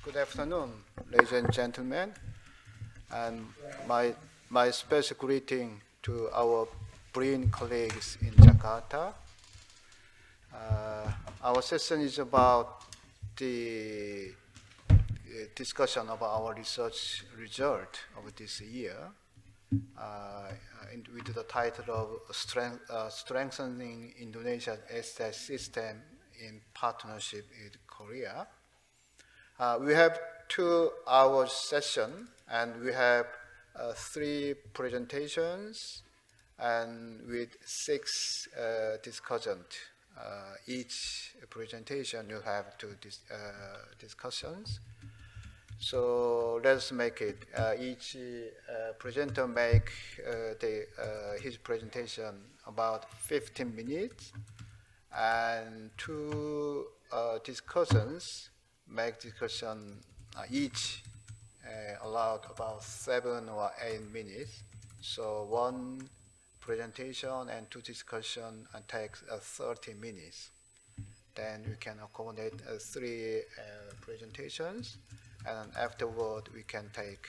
Good afternoon, ladies and gentlemen, and my special greeting to our brilliant colleagues in Jakarta. Our session is about the discussion of our research result of this year, with the title of Strengthening Indonesia's STI system in partnership with Korea. We have 2 hour session, and we have 3 presentations, and with 6 discussants. Each presentation you have 2 discussions. So let's make it. Each presenter make his presentation about 15 minutes, and 2 discussants make discussion each allowed about 7 or 8 minutes. So 1 presentation and 2 discussion takes 30 minutes. Then we can accommodate 3 presentations, and afterward we can take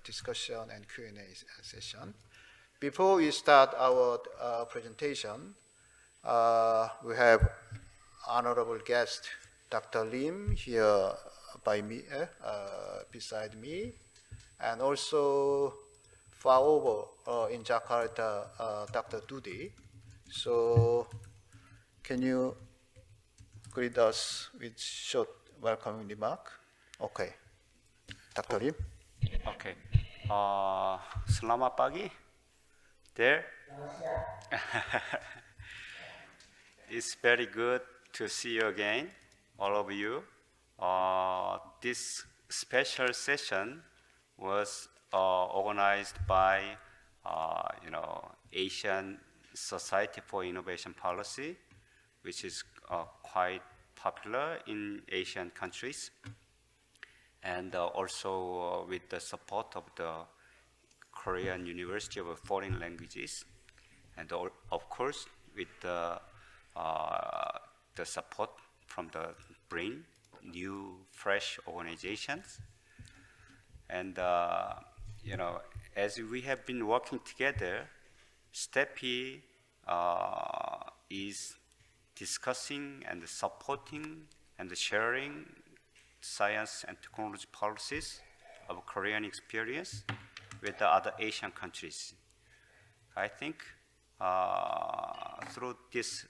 discussion and Q&A session. Before we start our presentation, we have honorable guest Dr. Lim here by me, beside me, and also far over in Jakarta, Dr. Dudi. So can you greet us with short welcoming remark? Okay, Dr. Lim. Okay. Selamat pagi. There. It's very good to see you again, all of you. This special session was organized by, Asian Society for Innovation Policy, which is quite popular in Asian countries, and also with the support of the Korean University of Foreign Languages, and of course with the support from the BRAIN, new fresh organizations. And as we have been working together, STEPI is discussing and supporting and sharing science and technology policies of Korean experience with the other Asian countries. I think through this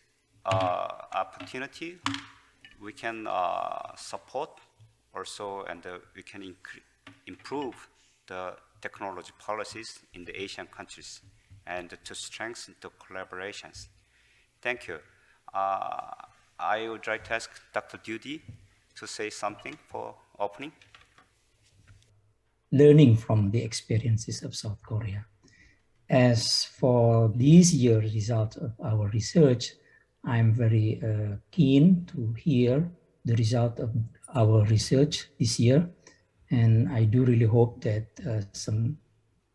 opportunity, we can support also, and we can improve the technology policies in the Asian countries and to strengthen the collaborations. Thank you. I would like to ask Dr. Dudi to say something for opening. Learning from the experiences of South Korea. As for this year's result of our research, I'm very keen to hear the result of our research this year, and I do really hope that some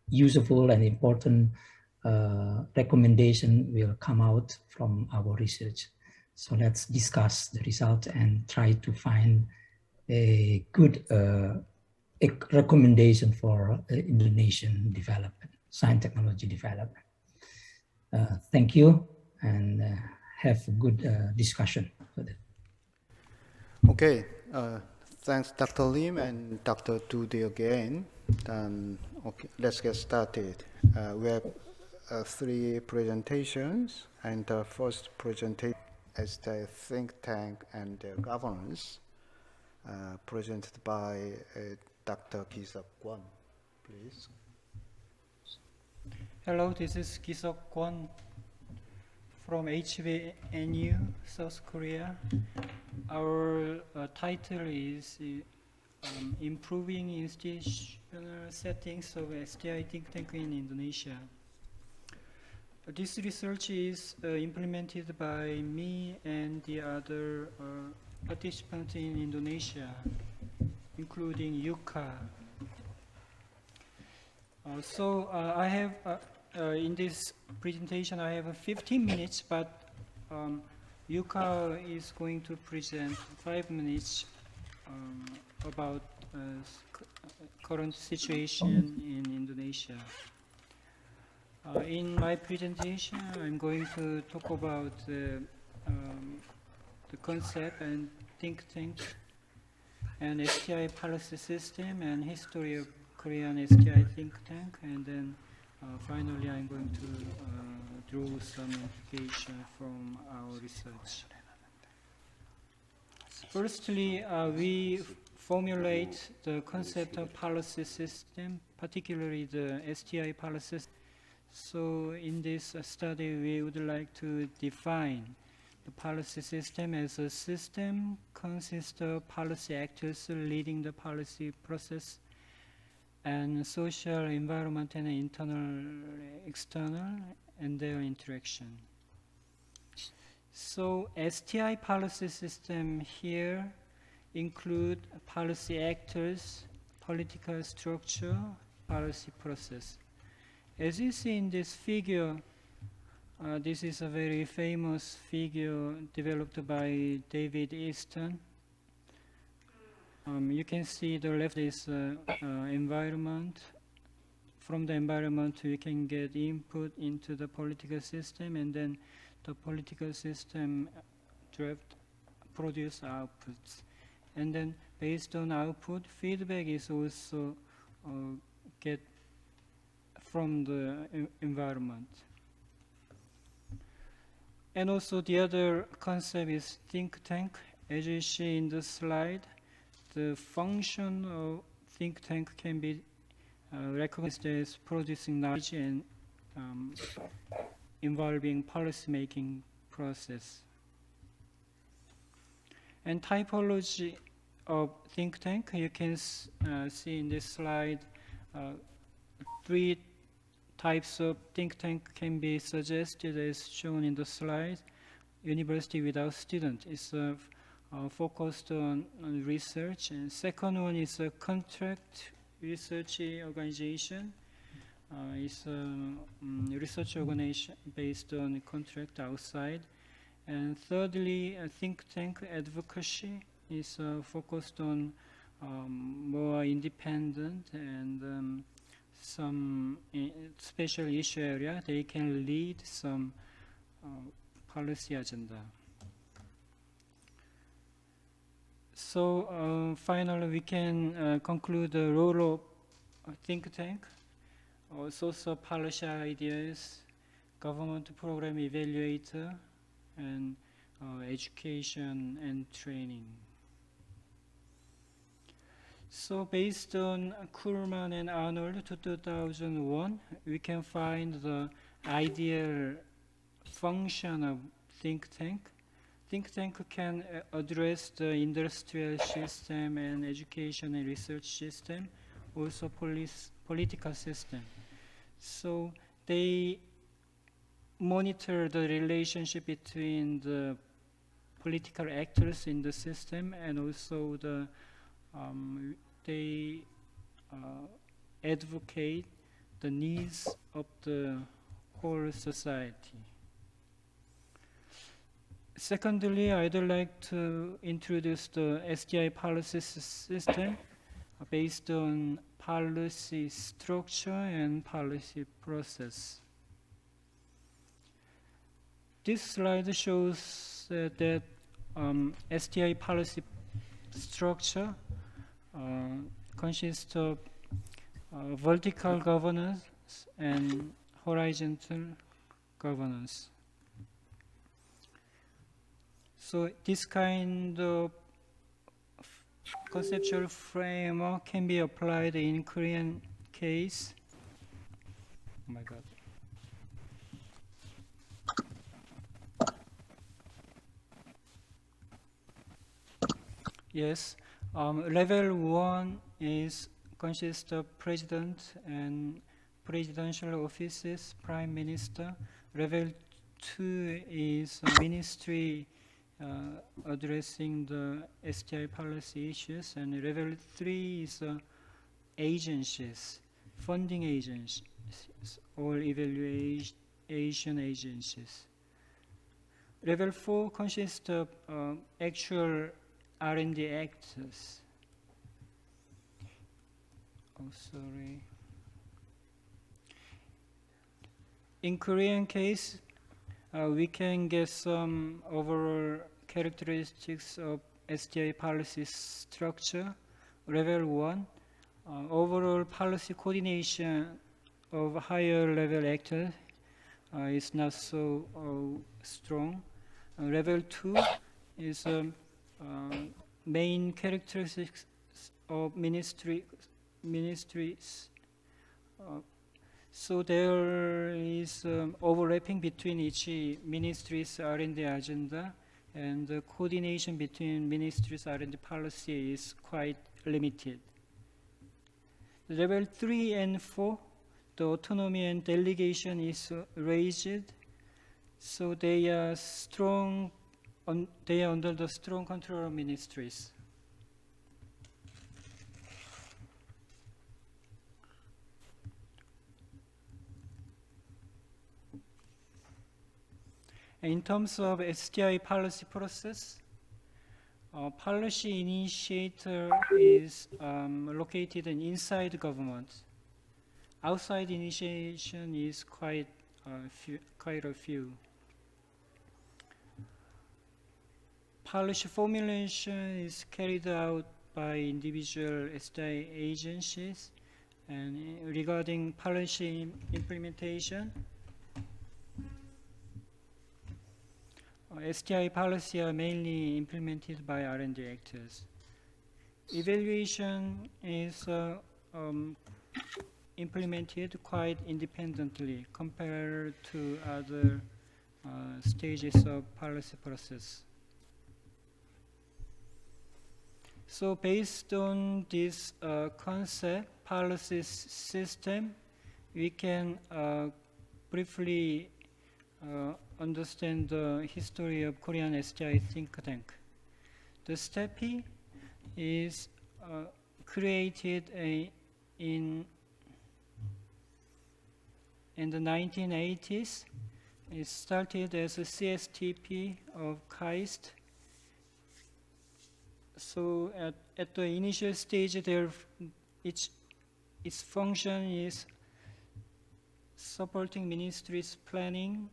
useful and important recommendation will come out from our research. So let's discuss the result and try to find a good recommendation for Indonesian development, science technology development. Thank you, and have a good discussion for that. Okay, thanks Dr. Lim and Dr. Dudi again. Okay, let's get started. We have 3 presentations, and the first presentation is the think tank and their governance, presented by Dr. Kiseok Kwon, please. Hello, this is Kiseok Kwon from HVNU, South Korea. Our title is Improving Institutional Settings of STI Thinktank in Indonesia. This research is implemented by me and the other participants in Indonesia, including UCA. I have, in this presentation, I have 15 minutes, but UCA is going to present 5 minutes about current situation in Indonesia. In my presentation, I'm going to talk about the concept and think tank and STI policy system and history of Korean STI think tank, and then finally I'm going to draw some implication from our research. Firstly, we formulate the concept of policy system, particularly the STI policy. So in this study, we would like to define the policy system as a system consists of policy actors leading the policy process and social, environment, and internal, external, and their interaction. So STI policy system here include policy actors, political structure, policy process. As you see in this figure, this is a very famous figure developed by David Easton. You can see the left is environment. From the environment, we can get input into the political system, and then the political system produce outputs. And then based on output, feedback is also get from the environment. And also the other concept is think tank. As you see in the slide, the function of think tank can be recognized as producing knowledge and involving policy-making process. And typology of think tank, you can see in this slide, 3 types of think tank can be suggested as shown in the slide. University without student is focused on research, and second one is a contract research organization. It's a research organization based on contract outside. And thirdly, a think tank advocacy is focused on more independent and some special issue area. They can lead some policy agenda. So finally, we can conclude the role of think tank, source of policy ideas, government program evaluator, and education and training. So based on Kuhlman and Arnold 2001, we can find the ideal function of think tank. Think tank can address the industrial system and education and research system, also political system. So they monitor the relationship between the political actors in the system, and also the they advocate the needs of the whole society. Secondly, I'd like to introduce the STI policy system based on policy structure and policy process. This slide shows that STI policy structure consists of vertical governance and horizontal governance. So this kind of conceptual framework can be applied in Korean case. Oh my God. Yes, level 1 consists of president and presidential offices, prime minister. Level 2 is ministry addressing the STI policy issues, and level 3 is agencies, funding agencies, or evaluation agencies. Level 4 consists of actual R&D actors. Oh, sorry. In Korean case, we can get some overall characteristics of STI policy structure. Level 1, overall policy coordination of higher level actors is not so strong. Level 2 is main characteristics of ministries. So there is overlapping between each ministry's R&D agenda, and the coordination between ministries' R&D policy is quite limited. Level 3 and 4, the autonomy and delegation is raised, so they are strong. They are under the strong control of ministries. In terms of STI policy process, policy initiator is located inside government. Outside initiation is quite a few. Policy formulation is carried out by individual STI agencies, and regarding policy implementation, STI policy are mainly implemented by R&D actors. Evaluation is implemented quite independently compared to other stages of policy process. So based on this concept, policy system, we can briefly understand the history of Korean STI think tank. The STEPI is created in the 1980s. It started as a CSTP of KAIST. So at the initial stage, its function is supporting ministries' planning,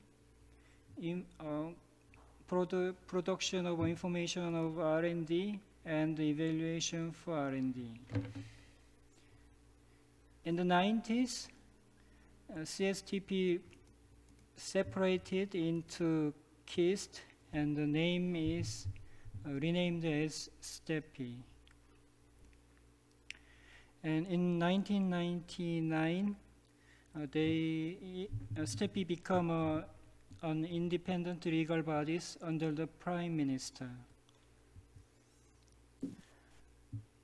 production of information of R&D, and evaluation for R&D. In the 90s, CSTP separated into KIST, and the name is renamed as STEPI. And in 1999, STEPI became an independent legal bodies under the Prime Minister.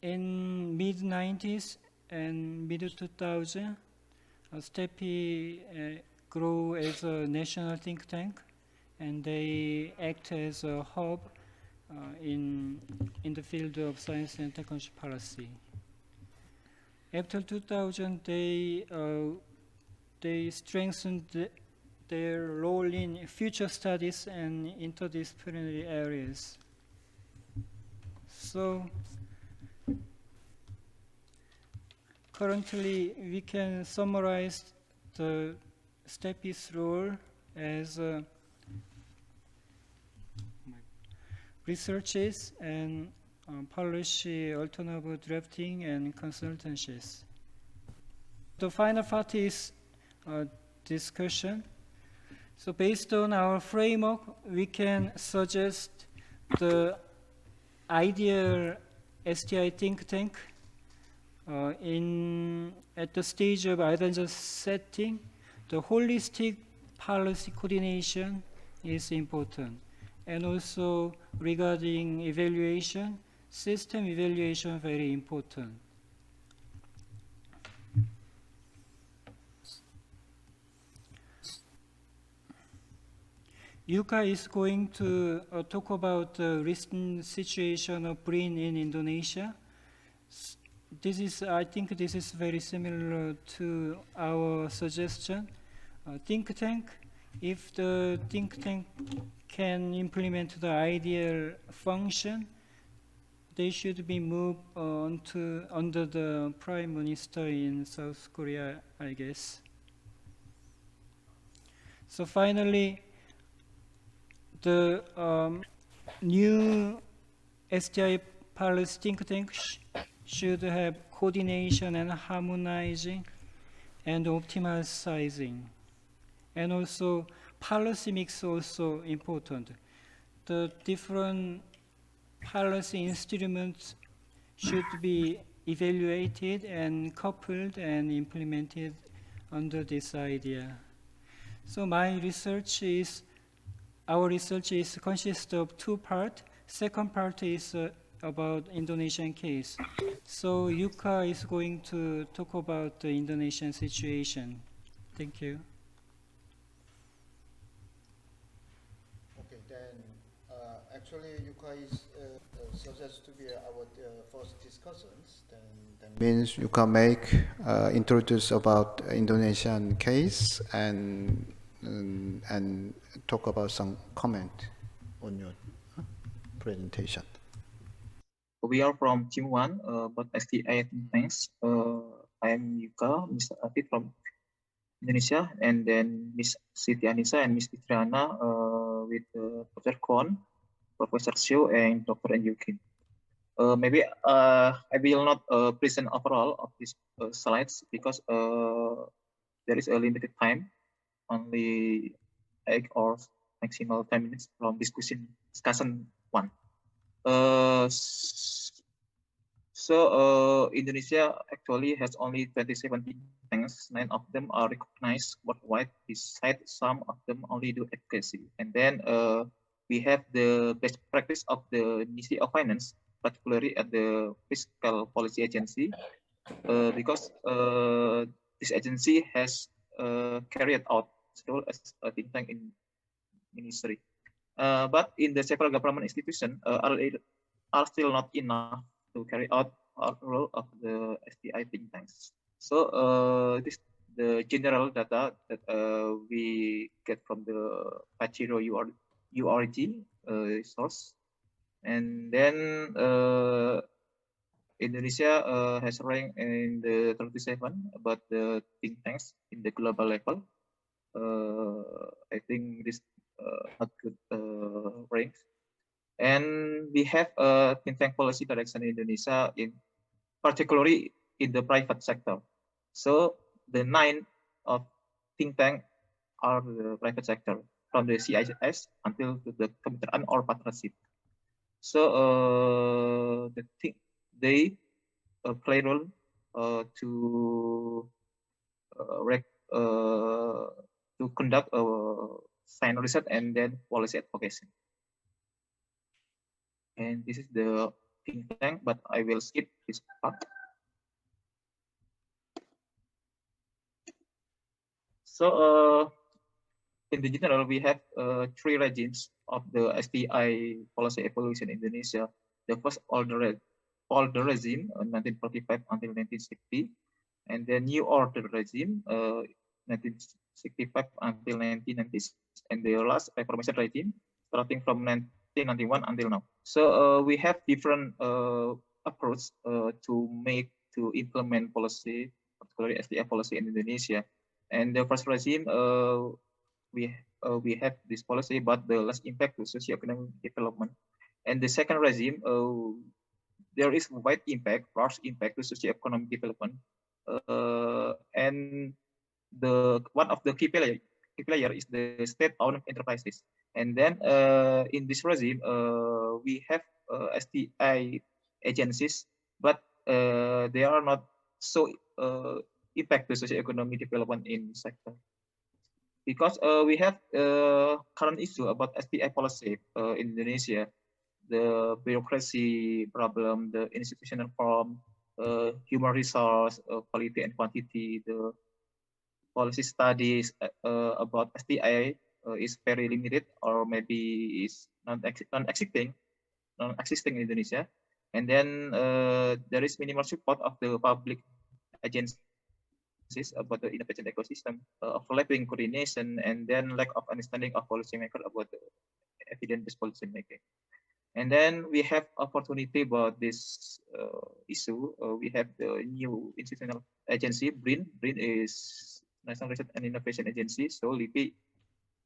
In mid-90s and mid-2000, STEPI grew as a national think tank, and they act as a hub in the field of science and technology policy. After 2000, they strengthened their role in future studies and interdisciplinary areas. So currently, we can summarize the STEPI's role as researches and policy alternative drafting and consultancies. The final part is discussion. So based on our framework, we can suggest the ideal STI think tank. At the stage of agenda setting, the holistic policy coordination is important. And also regarding evaluation, system evaluation very important. Yuka is going to talk about the recent situation of brain in Indonesia. I think this is very similar to our suggestion. Think tank, if the think tank can implement the ideal function, they should be moved on to under the Prime Minister in South Korea, I guess. So finally, the new STI policy think tank should have coordination and harmonizing and optimal sizing. And also policy mix also important. The different policy instruments should be evaluated and coupled and implemented under this idea. So my research is, our research is consists of two parts. Second part is about Indonesian case. So Yuka is going to talk about the Indonesian situation. Thank you. Okay, then actually Yuka is suggested to be our first discussants. Then means you can introduce about Indonesian case and talk about some comment on your presentation. We are from Team 1, but STI Thinktanks. I am Yuka, Mr. Afid from Indonesia, and then Miss Siti Anissa and Miss Fitriana with Professor Kwon, Professor Seo, and Dr. Youngjoo. Maybe I will not present overall of these slides because there is a limited time, only 8 or maximal 10 minutes from discussion 1. So Indonesia actually has only 27 think tanks. 9 of them are recognized worldwide. Besides, some of them only do advocacy. And then we have the best practice of the Ministry of Finance, particularly at the Fiscal Policy Agency, because this agency has carried out its role as a think tank in ministry. But in the several government institutions are still not enough to carry out our role of the STI think tanks. So this the general data that we get from the Pachiro URG source. And then Indonesia has ranked in the 37 about the think tanks in the global level. I think this not good rank. And we have a think tank policy direction in Indonesia, in particularly in the private sector. So the 9 of think tank are the private sector, from the CIS until to the kemitraan or partnership. So they play role to conduct science research and then policy advocacy. And this is the think tank, but I will skip this part. So in the general, we have 3 regimes of the STI policy evolution in Indonesia. The first older regime, 1945 until 1960, and the new order regime, 1965 until 1990s, and the last reformation regime starting from 1991 until now. So we have different approach to implement policy, particularly STI policy in Indonesia. And the first regime, we have this policy, but the less impact to socio-economic development. And the second regime, there is wide impact, large impact to socio-economic development. And one of the key player is the state-owned enterprises. And then in this regime, we have STI agencies, but they are not so impact to socio-economic development in sector. Because we have current issue about STI policy in Indonesia, the bureaucracy problem, the institutional form, human resource, quality and quantity, the policy studies about STI is very limited, or maybe is non-existing in Indonesia. And then there is minimal support of the public agencies about the independent ecosystem, overlapping coordination, and then lack of understanding of policymakers about the evidence-based policy making. And then we have opportunity about this issue. We have the new institutional agency, BRIN. BRIN is National Research and Innovation Agency. So LIPI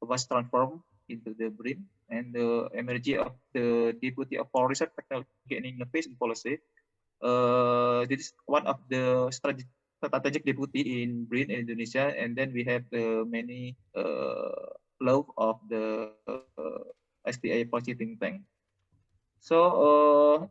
was transformed into the BRIN, and the emergence of the Deputy for Research, Technology and Innovation Policy. This is one of the strategic deputy in BRIN in Indonesia, and then we have many law of the STI Policy Think Tank. So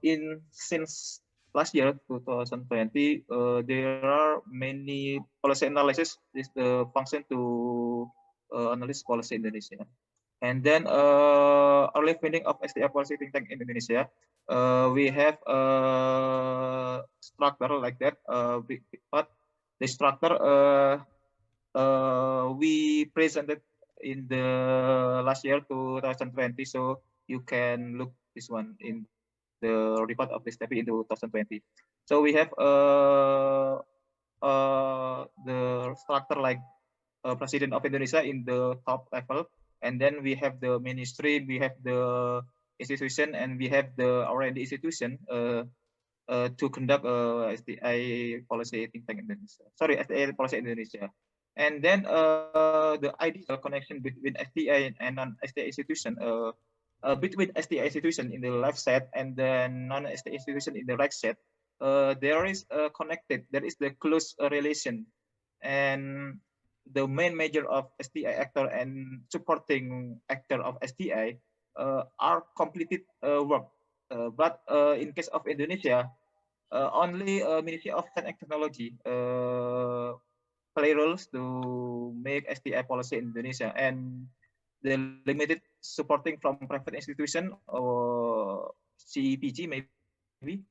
since last year 2020, there are many policy analysis. This the function to analyze policy in Indonesia. And then early finding of STI Policy Think Tank in Indonesia, we have a structure like that. But the structure we presented in the last year 2020. So you can look this one in the report of the STEPI in 2020. So we have the structure like President of Indonesia in the top level, and then we have the ministry, we have the institution, and we have the R&D institution to conduct STI policy think tank Indonesia. Sorry, STI policy Indonesia. And then the ideal connection between STI and non-STI institution, between STI institution in the left side and then non-STI institution in the right side, there is connected. There is the close relation, and the main measure of STI actor and supporting actor of STI are completed work. But in case of Indonesia, only Ministry of Science and Technology play roles to make STI policy in Indonesia, and the limited supporting from private institution or CEPG maybe,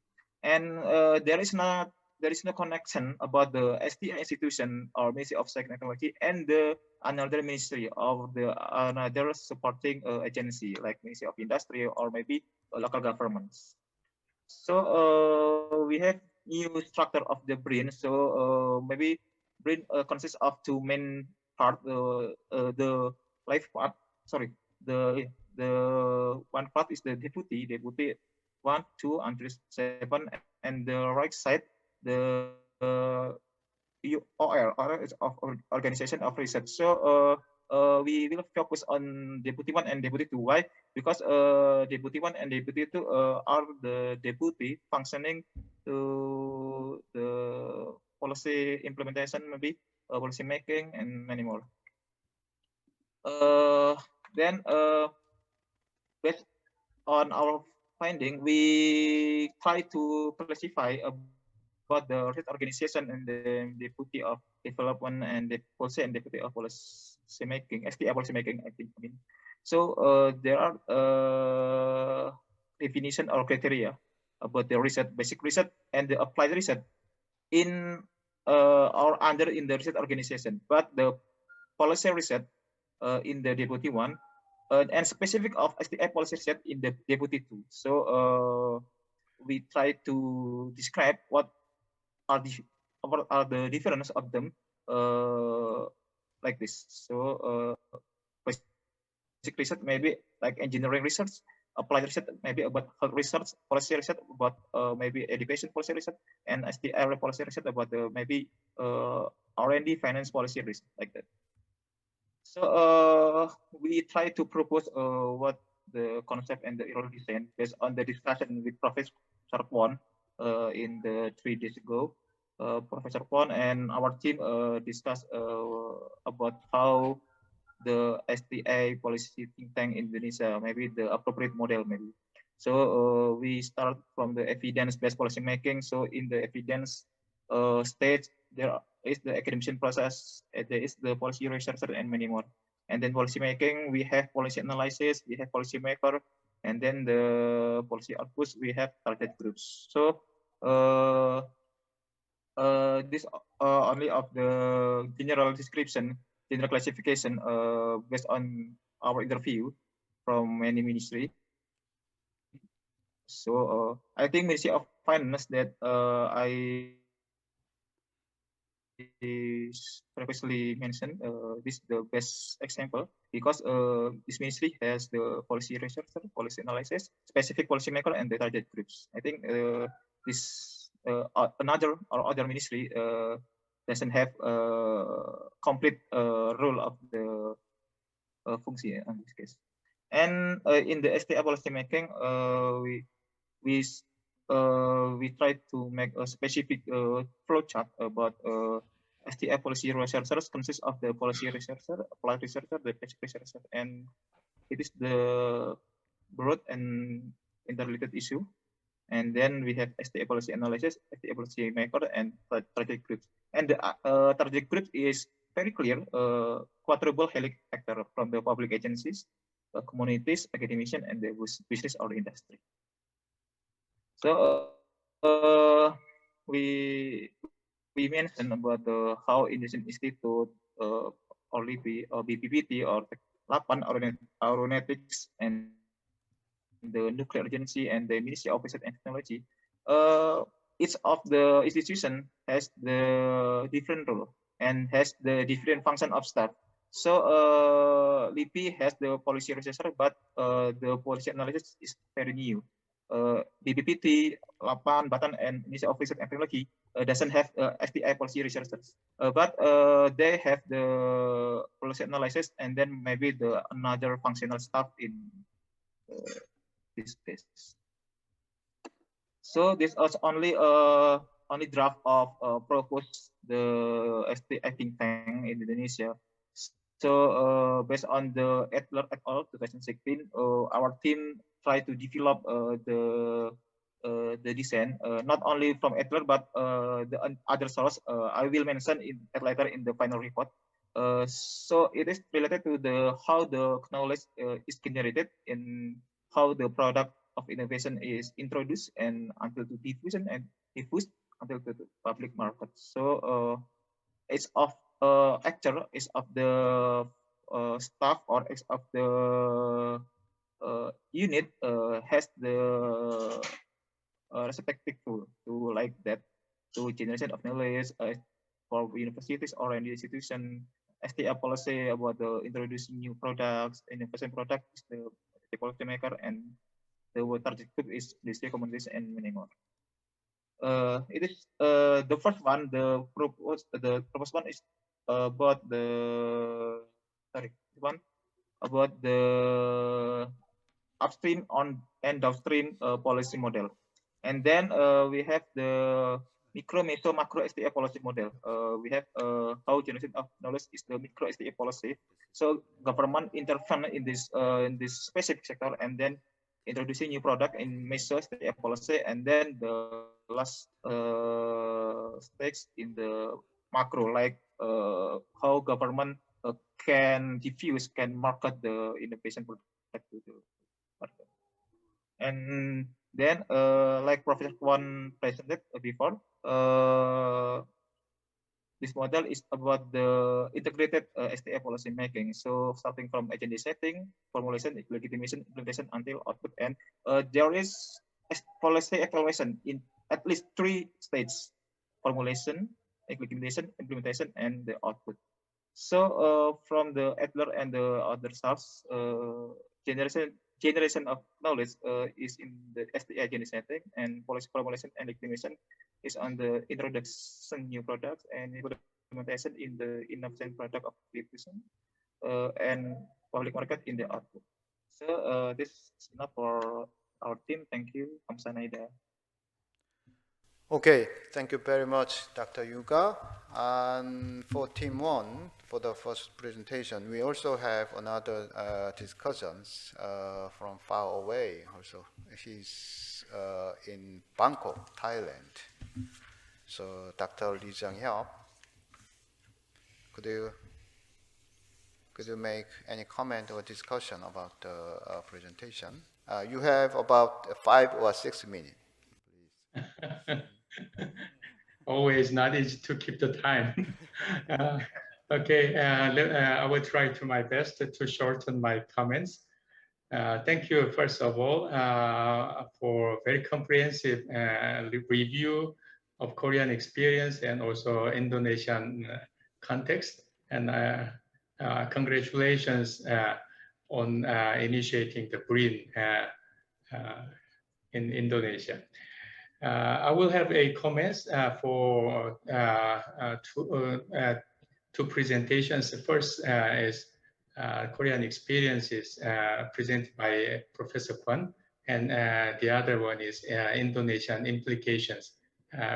and there is no connection about the STI institution or Ministry of Science and Technology and the another ministry of the another supporting agency like Ministry of Industry or maybe local governments. So we have new structure of the BRIN. So maybe BRIN consists of two main part. The life part, sorry, the one part is the deputy 1, 2, and 3, 7, and the right side the OR is of organization of research. So we will focus on deputy 1 and deputy 2. Why? Because deputy 1 and deputy 2 are the deputy functioning to the policy implementation, maybe policy making, and many more. Then based on our finding, we try to classify about the research organization and the deputy of development and the policy and deputy of policy making, STI policy making, I think. So there are definition or criteria about the research, basic research, and the applied research in or under in the research organization. But the policy research in the deputy 1 and specific of STI policy research in the deputy 2. So we try to describe what are the difference of them like this. So basic research maybe like engineering research, applied research maybe about health research, policy research about maybe education policy research, and STI policy research about the maybe R&D finance policy research like that. So we try to propose what the concept and the early design based on the discussion with Professor Kwon in the 3 days ago. Professor Kwon and our team discussed about how the STI policy think tank in Indonesia, maybe the appropriate model maybe. So we start from the evidence-based policy making. So in the evidence stage, there is the academic process, there is the policy research, and many more. And then policy making, we have policy analysis, we have policy maker, and then the policy outputs, we have target groups. So this only of the general description, general classification based on our interview from many ministry. So I think Ministry of Finance that I previously mentioned, this is the best example because this ministry has the policy researcher, policy analysis, specific policy maker, and the target groups. I think this another or other ministry doesn't have complete role of the fungsi in this case. And in the STI policy making, we try to make a specific flow chart about STI policy researchers consists of the policy researcher, applied researcher, the basic researcher, and it is the broad and interrelated issue. And then we have STI policy analysis, STI policy maker, and target groups. And the target group is very clear, quadruple helix actor from the public agencies, communities, academician, and the business or industry. So we mentioned about how Indonesian Institute or LIPI or BPPT or LAPAN Aeronautics and the Nuclear Agency and the Ministry of Research and Technology, each of the institution has the different role and has the different function of staff. So LIPI has the policy researcher, but the policy analysis is very new. BPPT, LAPAN, Batan, and Ministry of Research and Technology doesn't have STI policy researchers, but they have the policy analysis and then maybe the another functional staff in this case. So this is only draft of propose the STI think tank in Indonesia. So based on the Adler et al. 2016, our team try to develop the design not only from Adler but the other source. I will mention it later in the final report. So it is related to the how the knowledge is generated and how the product of innovation is introduced and until to diffusion and diffused until to the public market. So it's of actor is of the staff or is of the unit has the respective tool to like that to generation of knowledge for universities or any institution. STI policy about the introducing new products, innovation product is the policy maker, and the target group is the communities and many more. It is the first one. The proposed one is about the about the upstream on and downstream policy model, and then we have the micro, meso, macro STI policy model. We have how generation of knowledge is the micro STI policy. So government intervene in this specific sector and then introducing new product in meso STI policy, and then the last stakes in the macro, like how government can diffuse, can market the innovation product to the market. And then, like Professor Kwon presented before, this model is about the integrated STI policy making. So starting from agenda setting, formulation, legitimation, implementation until output, and there is policy evaluation in at least 3 stages: formulation, legitimation, implementation, and the output. So from the Adler and the other source, generation of knowledge is in the STI agenda setting, and policy formulation and legitimation is on the introduction new products and implementation in the innovation product of diffusion and public market in the output. So this is enough for our team. Thank you. Kamsahamnida. Okay, thank you very much, Dr. Yuga. And for Team 1, for the first presentation, we also have another discussant from far away also. He's in Bangkok, Thailand. So Dr. Lee Hyop, could you make any comment or discussion about the presentation? You have about 5 or 6 minutes. Always not easy to keep the time. Okay, I will try to my best to shorten my comments. Thank you, first of all, for very comprehensive review of Korean experience and also Indonesian context. And congratulations on initiating the BRIN in Indonesia. I will have a comments for two presentations. The first is Korean experiences presented by Professor Kwon, and the other one is Indonesian implications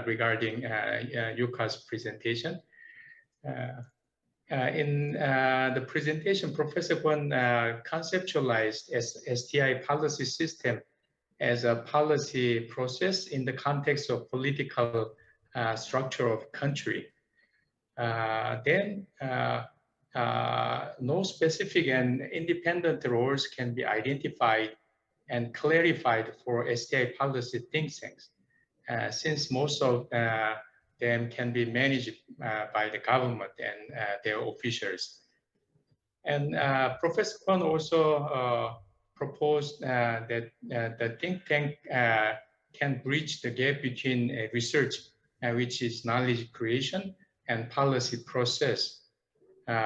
regarding Yuka's presentation. In the presentation, Professor Kwon conceptualized STI policy system as a policy process in the context of political structure of country. Then no specific and independent roles can be identified and clarified for STI policy think tanks, since most of them can be managed by the government and their officials. And Professor Kwon also proposed that the think tank can bridge the gap between research, which is knowledge creation, and policy process,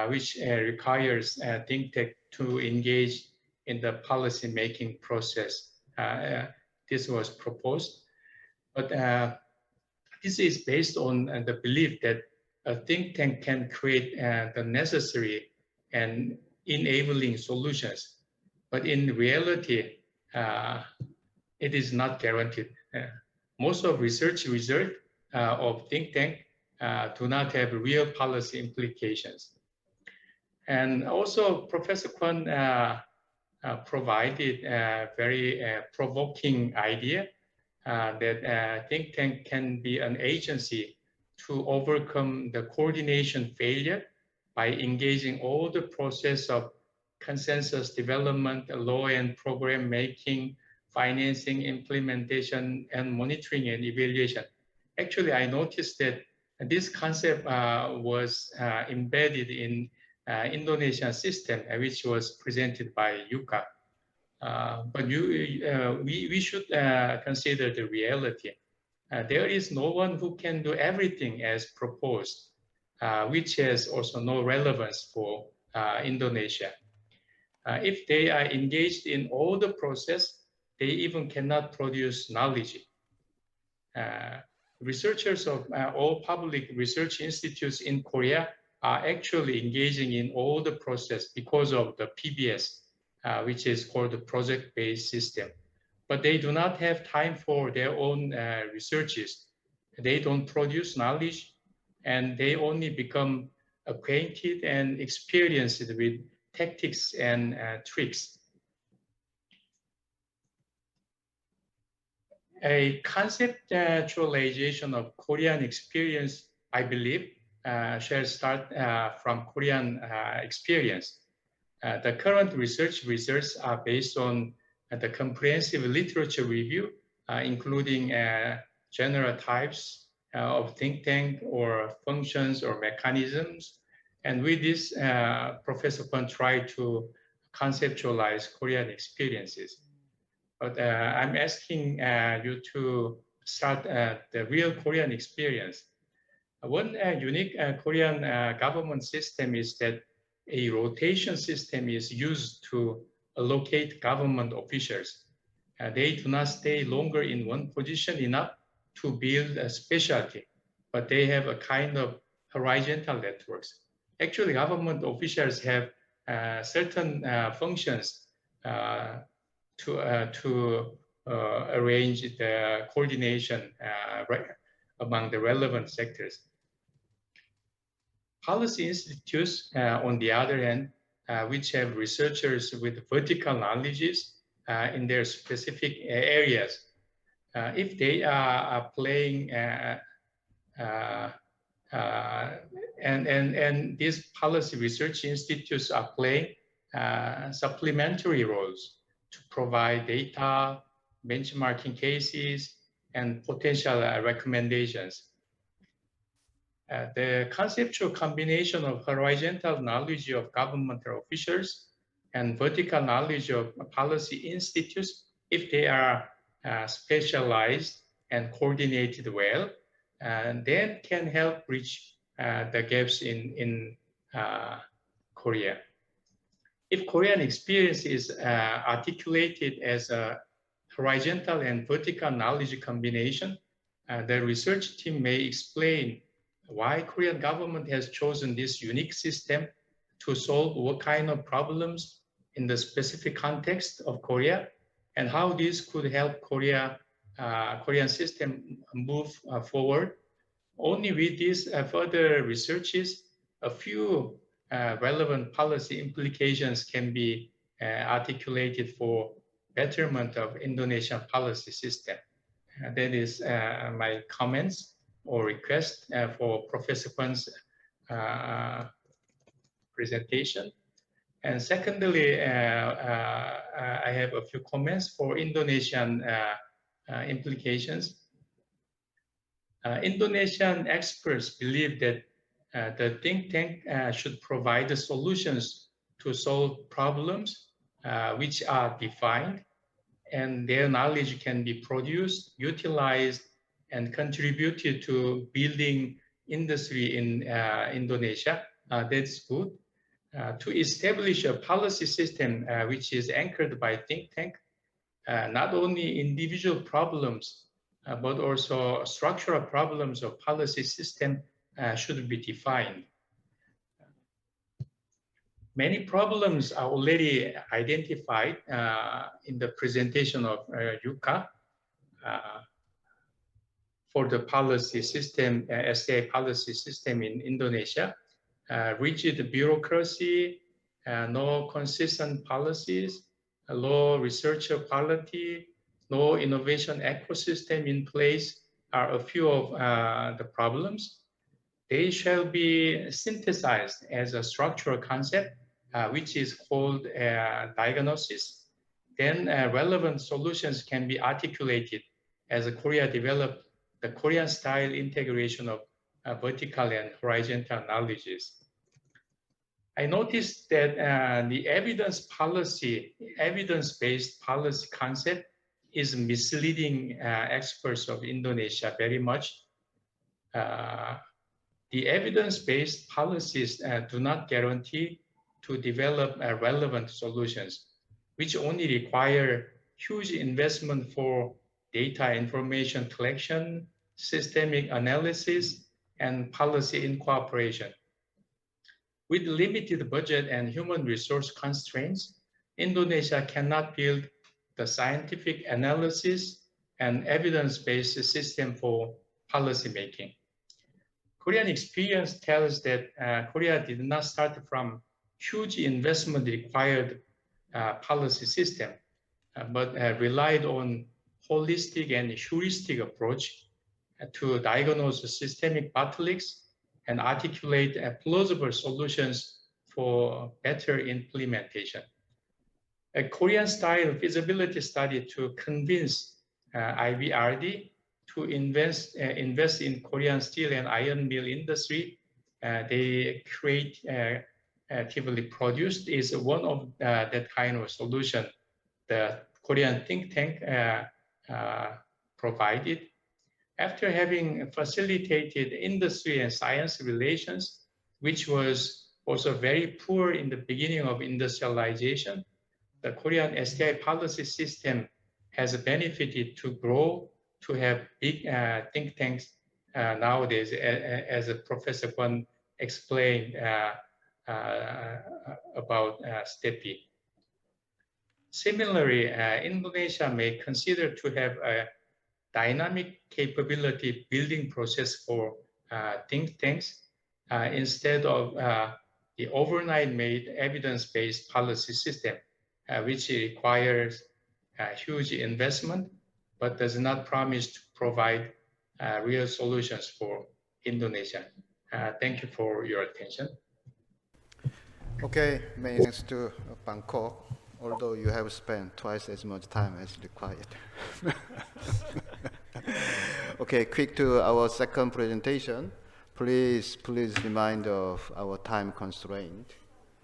which requires think tank to engage in the policy making process. This was proposed, but this is based on the belief that a think tank can create the necessary and enabling solutions. But in reality, it is not guaranteed. Most of research result of think tank do not have real policy implications. And also Professor Kwon provided a very provoking idea that think tank can be an agency to overcome the coordination failure by engaging all the process of consensus development, law and program making, financing, implementation, and monitoring and evaluation. Actually, I noticed that this concept was embedded in Indonesian system, which was presented by Yuka. But we should consider the reality. There is no one who can do everything as proposed, which has also no relevance for Indonesia. If they are engaged in all the process, they even cannot produce knowledge. Researchers of all public research institutes in Korea are actually engaging in all the process because of the PBS, which is called the project-based system. But they do not have time for their own researches. They don't produce knowledge, and they only become acquainted and experienced with tactics and tricks. A conceptualization of Korean experience, I believe, shall start from Korean experience. The current research results are based on the comprehensive literature review, including general types of think tank or functions or mechanisms. And with this, Professor Kwon tried to conceptualize Korean experiences. But I'm asking you to start the real Korean experience. One unique Korean government system is that a rotation system is used to allocate government officials. They do not stay longer in one position enough to build a specialty, but they have a kind of horizontal networks. Actually, government officials have certain functions to arrange the coordination among the relevant sectors. Policy institutes, on the other hand, which have researchers with vertical knowledges in their specific areas, if they are playing and these policy research institutes are playing supplementary roles to provide data, benchmarking cases, and potential recommendations. The conceptual combination of horizontal knowledge of governmental officials and vertical knowledge of policy institutes, if they are specialized and coordinated well, then can help bridge the gaps in Korea. If Korean experience is articulated as a horizontal and vertical knowledge combination, the research team may explain why Korean government has chosen this unique system to solve what kind of problems in the specific context of Korea, and how this could help Korean system move forward. Only with these further researches, a few relevant policy implications can be articulated for betterment of Indonesian policy system. That is my comments or request for Professor Kwon's presentation. And secondly, I have a few comments for Indonesian implications. Indonesian experts believe that the think tank should provide the solutions to solve problems which are defined, and their knowledge can be produced, utilized, and contributed to building industry in Indonesia. That's good. To establish a policy system which is anchored by think tank, not only individual problems, but also structural problems of policy system should be defined. Many problems are already identified in the presentation of Yuka for the policy system, STI policy system in Indonesia. Rigid bureaucracy, no consistent policies, low researcher quality, no innovation ecosystem in place are a few of the problems. They shall be synthesized as a structural concept, which is called diagnosis. Then relevant solutions can be articulated as Korea developed the Korean style integration of vertical and horizontal knowledges. I noticed that the evidence-based policy concept is misleading experts of Indonesia very much. The evidence-based policies do not guarantee to develop relevant solutions, which only require huge investment for data information collection, systemic analysis, and policy incorporation. With limited budget and human resource constraints, Indonesia cannot build the scientific analysis and evidence-based system for policymaking. Korean experience tells that Korea did not start from huge investment required policy system, but relied on holistic and heuristic approach to diagnose systemic bottlenecks and articulate plausible solutions for better implementation. A Korean-style feasibility study to convince IBRD to invest in Korean steel and iron mill industry they creatively produced is one of that kind of solution the Korean think tank provided. After having facilitated industry and science relations, which was also very poor in the beginning of industrialization, the Korean STI policy system has benefited to grow to have big think tanks nowadays, as Professor Kwon explained about STEPI. Similarly, Indonesia may consider to have a dynamic capability building process for think tanks instead of the overnight made evidence-based policy system, which requires huge investment, but does not promise to provide real solutions for Indonesia. Thank you for your attention. Okay, many thanks to Bangkok, although you have spent twice as much time as required. Okay, quick to our second presentation. Please remind of our time constraint.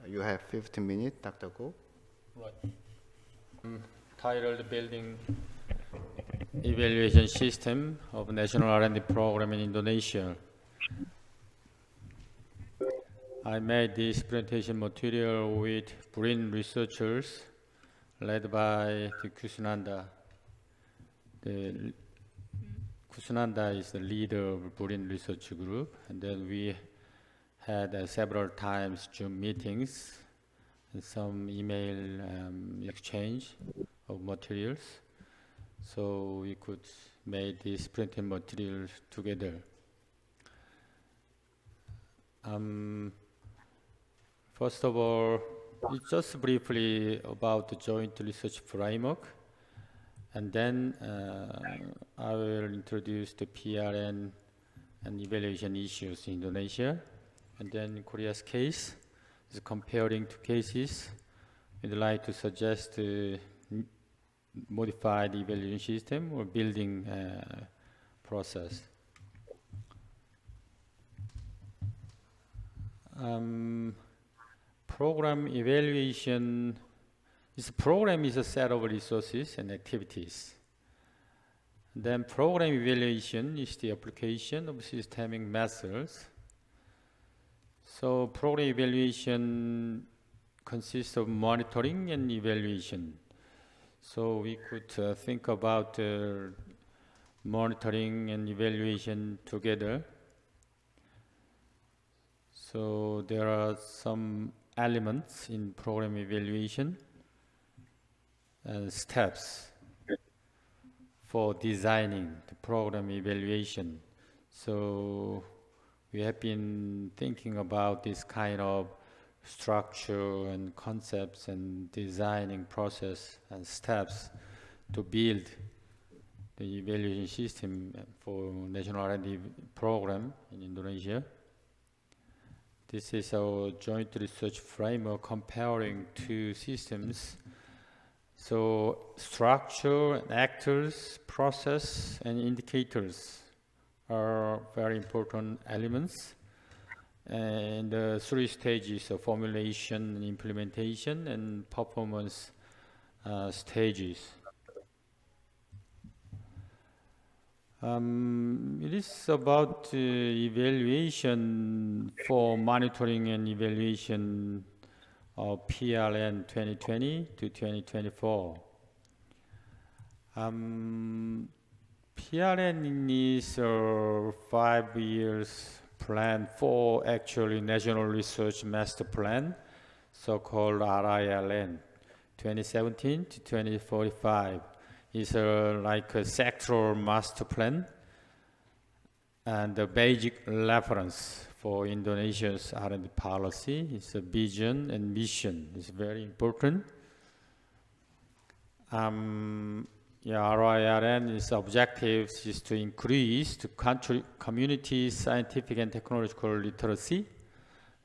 You have 15 minutes, Dr. Go. Right. Titled Building evaluation system of national R&D program in Indonesia. I made this presentation material with brilliant researchers led by the Kusunanda. Kusunanda is the leader of brilliant research group, and then we had several times Zoom meetings and some email exchange of materials, so we could make this printed material together. First of all, it's just briefly about the joint research framework, and then I will introduce the PRN and evaluation issues in Indonesia, and then Korea's case is comparing two cases. We'd like to suggest a modified evaluation system or building process. Program evaluation. This program is a set of resources and activities. Then program evaluation is the application of systemic methods. So program evaluation consists of monitoring and evaluation. So we could think about monitoring and evaluation together. So there are some elements in program evaluation and steps for designing the program evaluation. So we have been thinking about this kind of structure and concepts and designing process and steps to build the evaluation system for national R&D program in Indonesia. This is our joint research framework comparing two systems. So structure, actors, process, and indicators are very important elements. And the three stages of formulation and implementation and performance stages. It is about evaluation for monitoring and evaluation of PRN 2020 to 2024. PRN is a 5 years plan for actually National Research Master Plan, so-called RILN, 2017 to 2045. It's like a sectoral master plan and the basic reference for Indonesia's R&D policy. It's a vision and mission. It's very important. RIRN, its objectives is to increase the community scientific and technological literacy,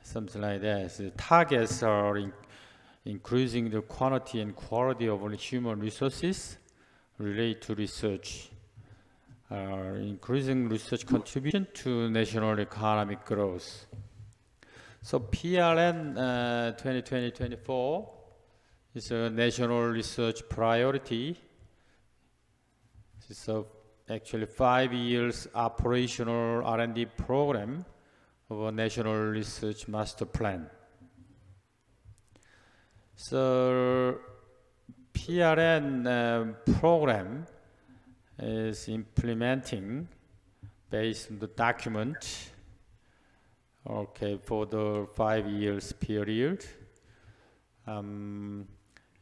something like that. So the targets are increasing the quantity and quality of human resources related to research, increasing research contribution to national economic growth. So PRN 2020-24 is a national research priority. It's actually 5 years operational R&D program of a national research master plan. So PRN program is implementing based on the document, for the 5 years period.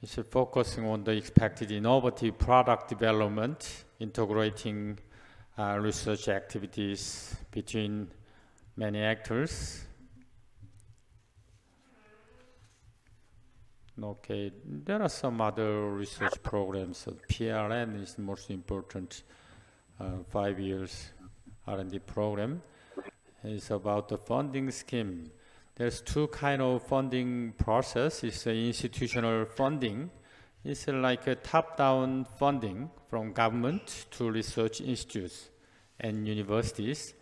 It's focusing on the expected innovative product development, integrating research activities between many actors. There are some other research programs. PRN is the most important 5 years R&D program. It's about the funding scheme. There's two kind of funding process. It's institutional funding. It's like a top-down funding from government to research institutes and universities.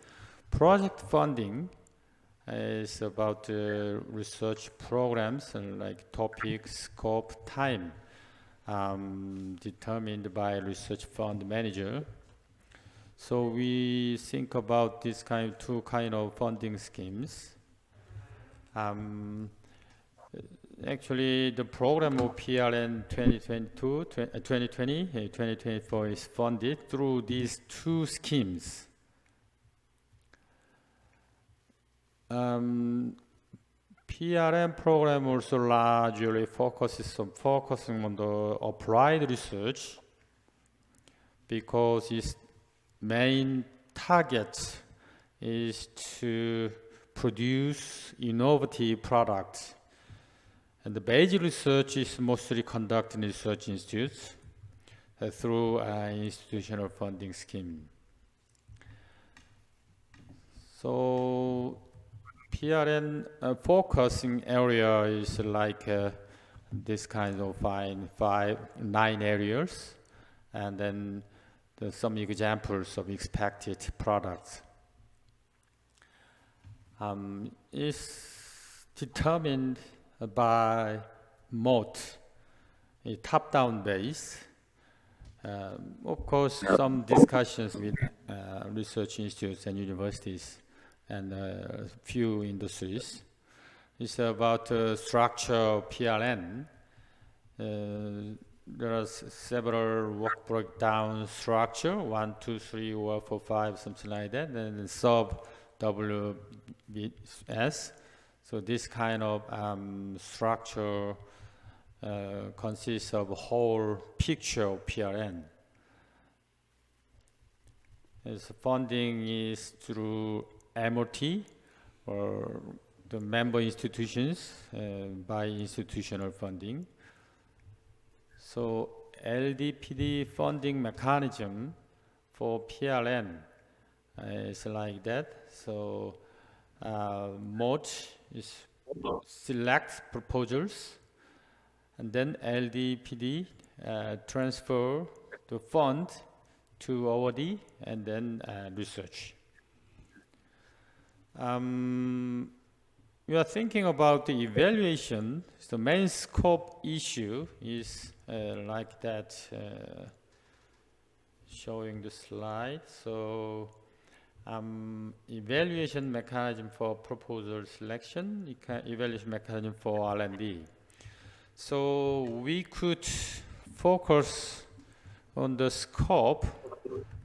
Project funding is about research programs and like topic, scope, time. determined by research fund manager. So we think about this two kind of funding schemes. Actually, the program of PRN 2024 is funded through these two schemes. PRN program also largely focusing on the applied research because its main target is to produce innovative products. And the basic research is mostly conducted in research institutes through an institutional funding scheme. So PRN focusing area is like this kind of 9 areas, and then there's some examples of expected products. It's determined by mode, a top-down base. Of course, some discussions with research institutes and universities and a few industries. It's about structure of PRN. There are several work breakdown structure, 1, 2, 3, or 4, 5, something like that, and sub WBS. So this kind of structure consists of a whole picture of PRN. Its funding is through MOT or the member institutions by institutional funding. So LDPD funding mechanism for PRN is like that. So mode is select proposals, and then LDPD transfer the fund to awardee and then research. We are thinking about the evaluation. The main scope issue is like that, showing the slide. So evaluation mechanism for proposal selection, evaluation mechanism for R&D. So we could focus on the scope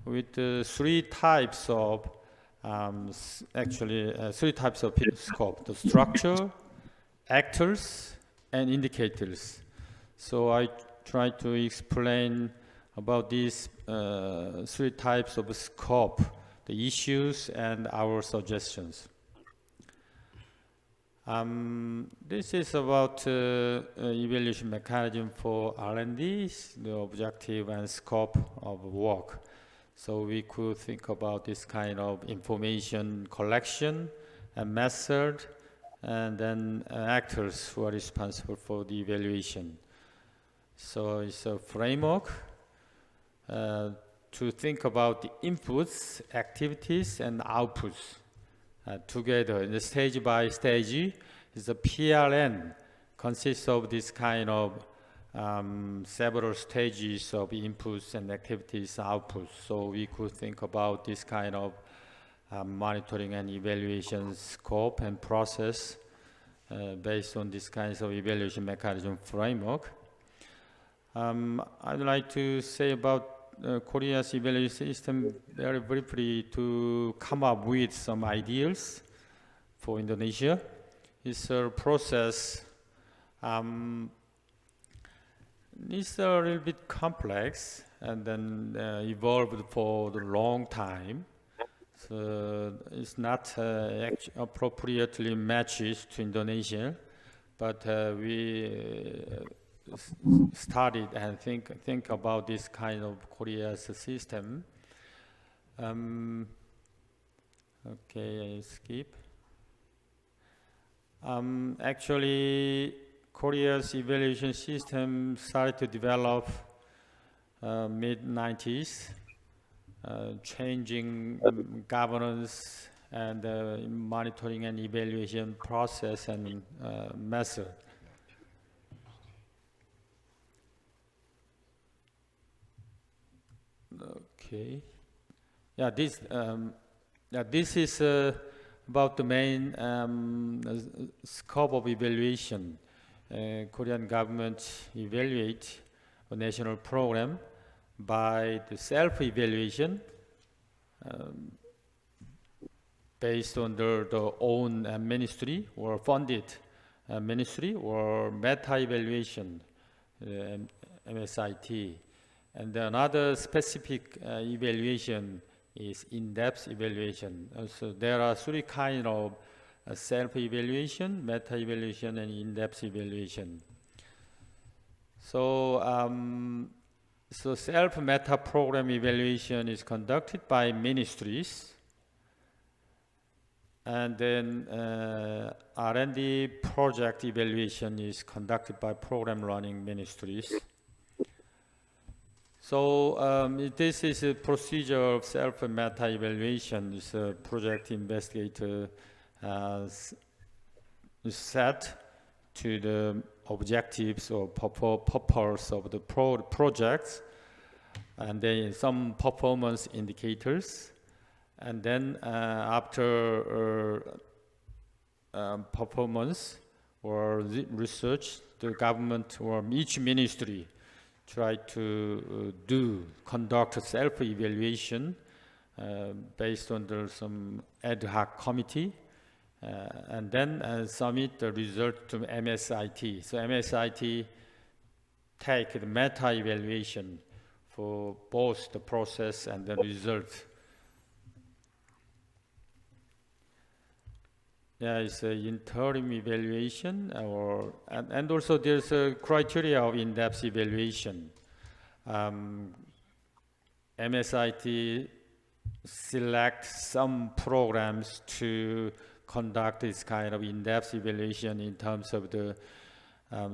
with 3 types of three types of scope: the structure, actors, and indicators. So I try to explain about these 3 types of scope, the issues, and our suggestions. This is about evaluation mechanism for R&D, the objective and scope of work. So we could think about this kind of information collection and method, and then actors who are responsible for the evaluation. So it's a framework to think about the inputs, activities, and outputs together. In the stage by stage, the PRN consists of this kind of several stages of inputs and activities, outputs. So we could think about this kind of monitoring and evaluation scope and process based on this kinds of evaluation mechanism framework. I'd like to say about Korea's evaluation system very briefly to come up with some ideas for Indonesia. It's a process. It's a little bit complex and then evolved for a long time. So it's not appropriately matches to Indonesia, but we studied and think about this kind of Korea's system. Okay, I skip. Actually, Korea's evaluation system started to develop mid-90s, changing governance and monitoring and evaluation process and method. Okay. Yeah, this is about the main scope of evaluation. Korean government evaluate a national program by the self-evaluation based on their own ministry or funded ministry, or meta-evaluation, MSIT. And another specific evaluation is in-depth evaluation. So there are three kinds of self-evaluation, meta-evaluation, and in-depth evaluation. So, so self-meta program evaluation is conducted by ministries, and then R&D project evaluation is conducted by program running ministries. So this is a procedure of self-meta evaluation. This project investigator set to the objectives or purpose of the projects, and then some performance indicators. And then after performance or research, the government or each ministry try to conduct a self-evaluation based on some ad hoc committee, and then submit the result to MSIT. So MSIT take the meta-evaluation for both the process and the result. Yeah, it's an interim evaluation, and also there's a criteria of in-depth evaluation. MSIT select some programs to conduct this kind of in-depth evaluation in terms of the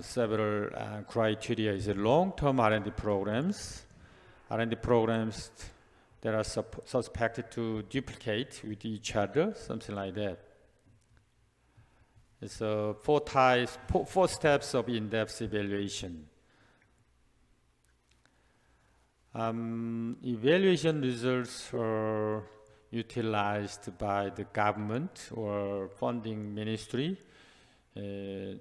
several criteria. Is long-term R&D programs. R&D programs that are suspected to duplicate with each other, something like that. It's four steps of in-depth evaluation. Evaluation results are utilized by the government or funding ministry. There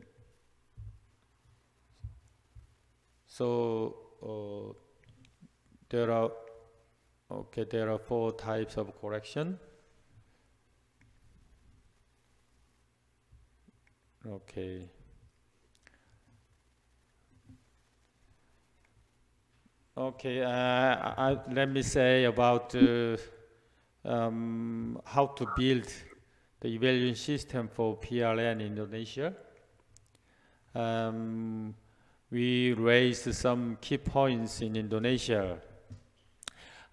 are four types of correction. Okay. Okay. Let me say about how to build the evaluation system for PRN in Indonesia. We raised some key points in Indonesia.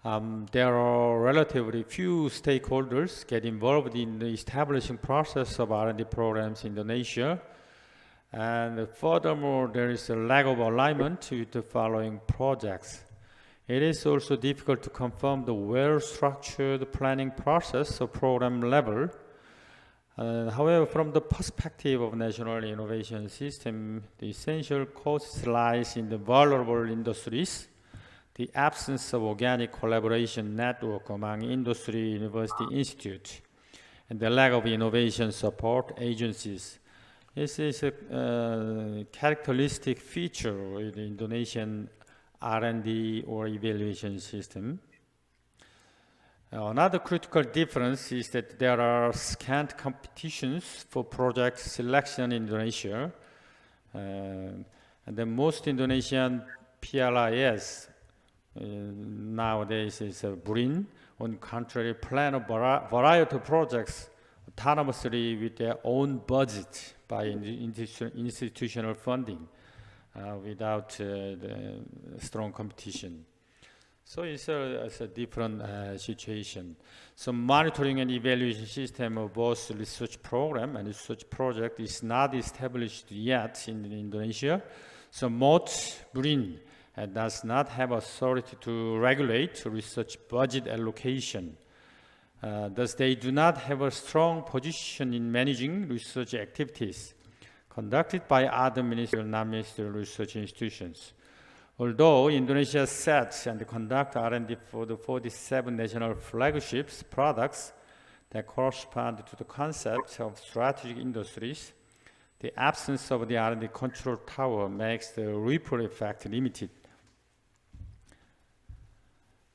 There are relatively few stakeholders get involved in the establishing process of R&D programs in Indonesia. And furthermore, there is a lack of alignment with the following projects. It is also difficult to confirm the well-structured planning process of program level. However, from the perspective of national innovation system, the essential cause lies in the vulnerable industries, the absence of organic collaboration network among industry university institutes, and the lack of innovation support agencies. This is a characteristic feature of the Indonesian R&D or evaluation system. Another critical difference is that there are scant competitions for project selection in Indonesia. And the most Indonesian PLIS nowadays is BRIN. On the contrary, plan a variety of projects autonomously with their own budget by institutional funding without the strong competition. So it's a different situation. So monitoring and evaluation system of both research program and research project is not established yet in Indonesia. So MOT BRIN does not have authority to regulate research budget allocation. Thus, they do not have a strong position in managing research activities conducted by other ministerial and non-ministerial research institutions. Although Indonesia sets and conducts R&D for the 47 national flagships products that correspond to the concept of strategic industries, the absence of the R&D control tower makes the ripple effect limited.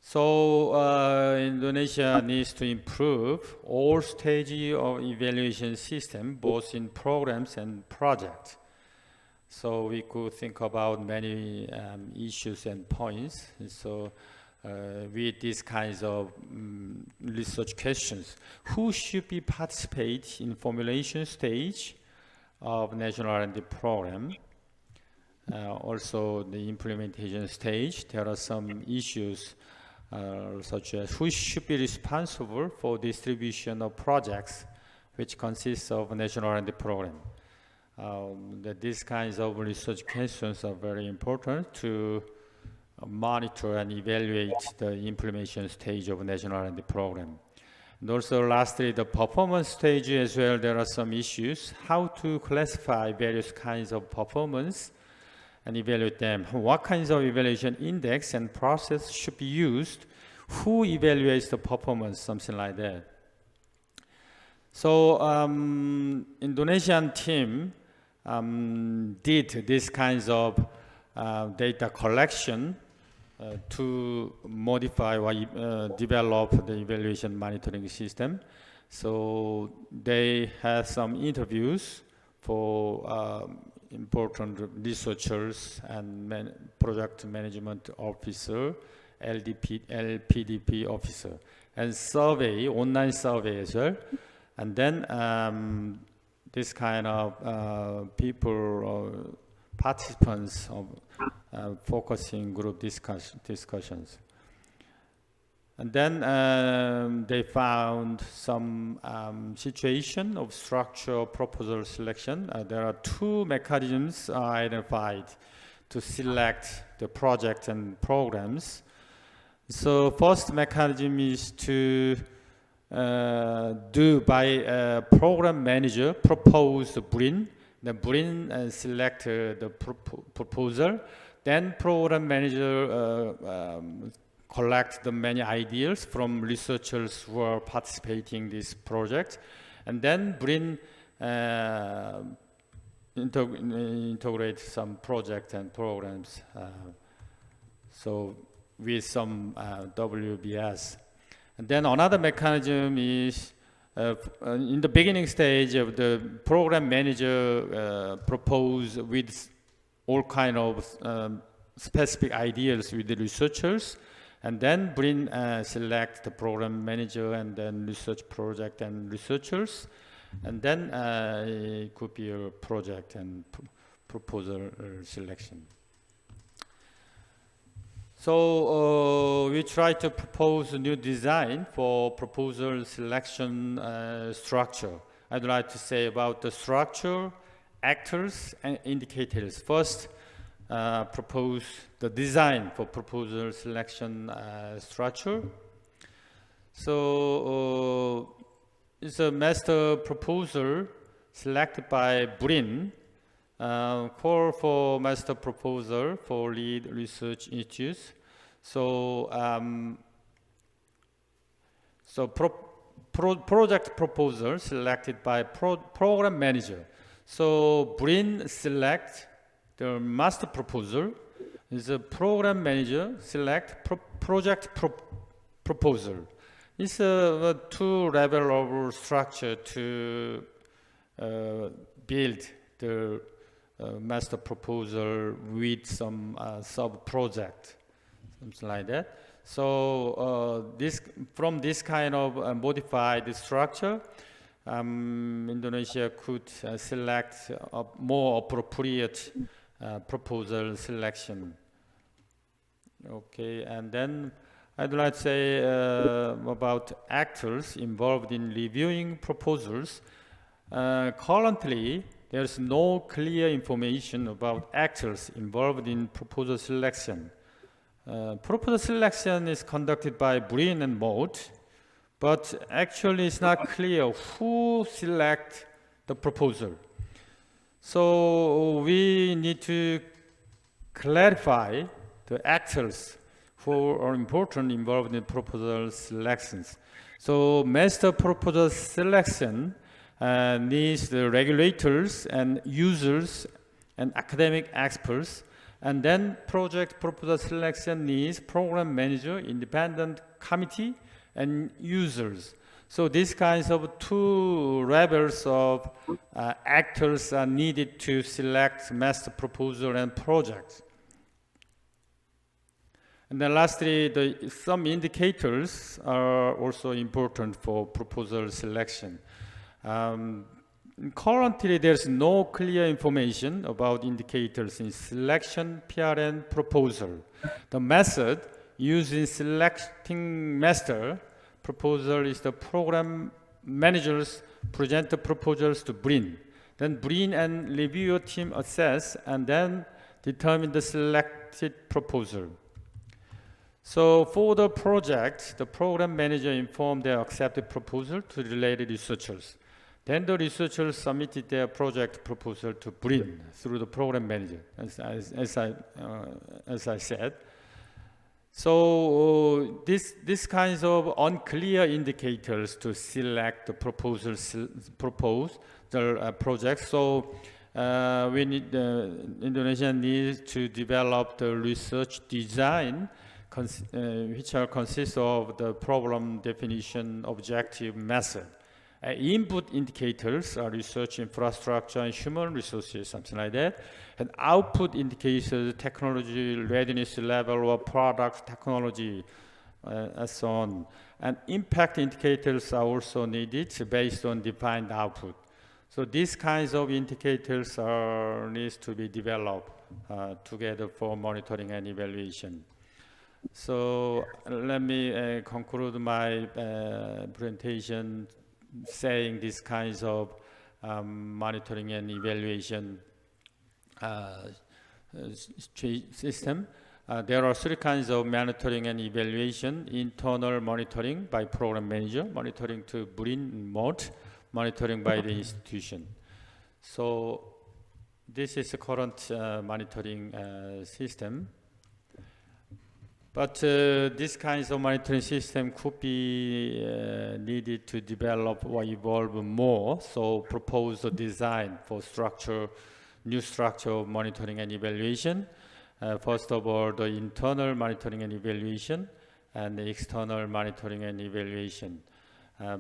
So Indonesia needs to improve all stages of evaluation system, both in programs and projects. So we could think about many issues and points. So with these kinds of research questions, who should be participate in formulation stage of national R&D program? Also the implementation stage, there are some issues such as who should be responsible for distribution of projects which consists of national R&D program. That these kinds of research questions are very important to monitor and evaluate the implementation stage of national R&D program. And also lastly, the performance stage as well, there are some issues. How to classify various kinds of performance and evaluate them. What kinds of evaluation index and process should be used? Who evaluates the performance? Something like that. So Indonesian team did these kinds of data collection to modify or develop the evaluation monitoring system. So they had some interviews for important researchers and project management officer, LPDP officer, and survey, online survey as well. And then this kind of people, participants of focusing group discussions. And then they found some situation of structure proposal selection. There are two mechanisms identified to select the project and programs. So first mechanism is to do by program manager propose the BRIN. The BRIN select the proposal. Then program manager collect the many ideas from researchers who are participating in this project, and then BRIN integrate some projects and programs. So with some WBS. And then another mechanism is in the beginning stage of the program manager propose with all kind of specific ideas with the researchers, and then BRIN select the program manager and then research project and researchers, and then it could be a project and proposal selection. So we try to propose a new design for proposal selection structure. I'd like to say about the structure, actors, and indicators. First, propose the design for proposal selection structure. So it's a master proposal selected by BRIN. Call for master proposal for lead research institutes. So, project proposal selected by program manager. So BRIN select the master proposal. Is a program manager select project proposal. It's a two-level of structure to build the master proposal with some sub-project, something like that. So from this kind of modified structure, Indonesia could select a more appropriate proposal selection. Okay, and then I'd like to say about actors involved in reviewing proposals. Currently, there's no clear information about actors involved in proposal selection. Proposal selection is conducted by BRIN and MODE, but actually it's not clear who select the proposal. So we need to clarify the actors who are important involved in proposal selections. So master proposal selection needs the regulators and users and academic experts, and then project proposal selection needs program manager, independent committee, and users. So these kinds of two levels of actors are needed to select master proposal and projects. And then lastly, some indicators are also important for proposal selection. Currently, there's no clear information about indicators in selection, PRN, proposal. The method used in selecting master proposal is the program managers present the proposals to BRIN. Then BRIN and reviewer team assess and then determine the selected proposal. So for the project, the program manager informed their accepted proposal to related researchers. Then the researchers submitted their project proposal to BRIN through the program manager, as I said. So this kinds of unclear indicators to select the proposed projects. So Indonesia needs to develop the research design, which consists of the problem definition, objective, method. Input indicators are research infrastructure and human resources, something like that. And output indicators, technology readiness level or product technology, and so on. And impact indicators are also needed based on defined output. So these kinds of indicators needs to be developed together for monitoring and evaluation. So let me conclude my presentation saying these kinds of monitoring and evaluation system. There are three kinds of monitoring and evaluation: internal monitoring by program manager, monitoring to BRIN mode, monitoring by the institution. So this is the current monitoring system. But these kinds of monitoring system could be needed to develop or evolve more. So propose a design for new structure of monitoring and evaluation. First of all, the internal monitoring and evaluation and the external monitoring and evaluation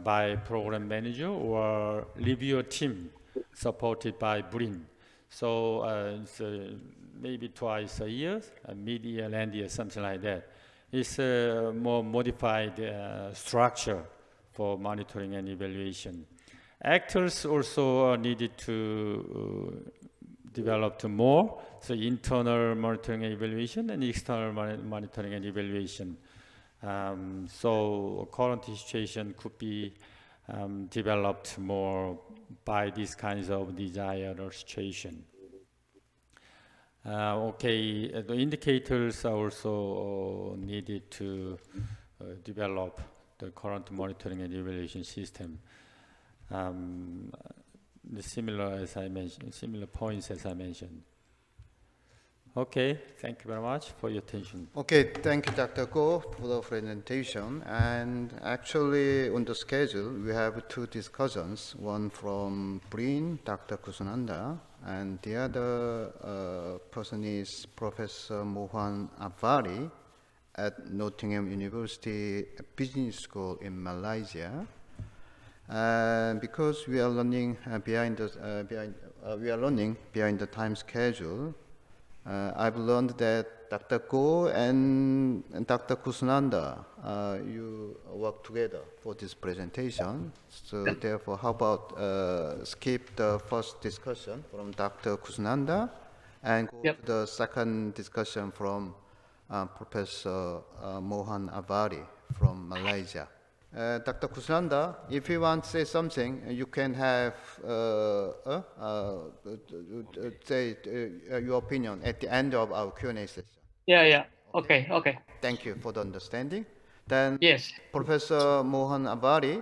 by program manager or reviewer team supported by BRIN. So it's maybe twice a year, mid-year, end year, something like that. It's a more modified structure for monitoring and evaluation. Actors also are needed to develop more, so internal monitoring and evaluation and external monitoring and evaluation. So current situation could be developed more by these kinds of desired situation. The indicators are also needed to develop the current monitoring and evaluation system. Similar points as I mentioned. Okay, thank you very much for your attention. Okay, thank you, Dr. Go, for the presentation. And actually, on the schedule, we have two discussions, one from BRIN, Dr. Kusunanda, and the other person is Professor Mohan Avvari at Nottingham University Business School in Malaysia. Because we are running behind the time schedule, I've learned that Dr. Go and Dr. Kusunanda, you work together for this presentation. So therefore, how about skip the first discussion from Dr. Kusunanda and go to the second discussion from Professor Mohan Avvari from Malaysia. Dr. Kusunanda, if you want to say something, you can have say your opinion at the end of our Q&A session. Yeah. Okay. Thank you for the understanding. Then, Yes. Professor Mohan Avvari.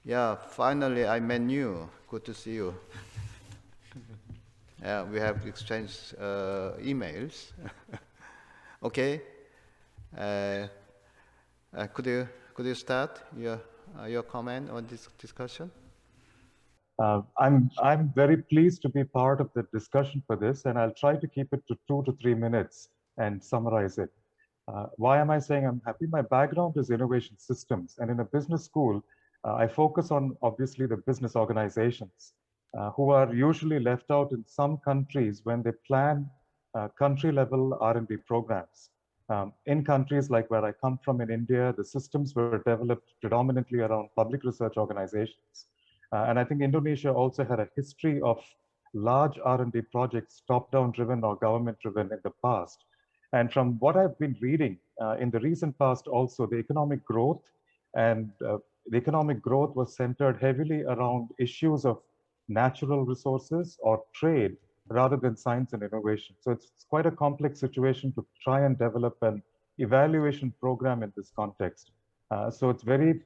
Yeah, finally I met you. Good to see you. Yeah, we have exchanged emails. Okay. Could you start your comment on this discussion? I'm very pleased to be part of the discussion for this, and I'll try to keep it to 2 to 3 minutes and summarize it. Why am I saying I'm happy? My background is innovation systems, and in a business school, I focus on obviously the business organizations who are usually left out in some countries when they plan country-level R&D programs. In countries like where I come from in India, the systems were developed predominantly around public research organizations. And I think Indonesia also had a history of large R&D projects, top-down driven or government driven in the past. And from what I've been reading in the recent past also, the economic growth was centered heavily around issues of natural resources or trade rather than science and innovation. So it's quite a complex situation to try and develop an evaluation program in this context. So it's very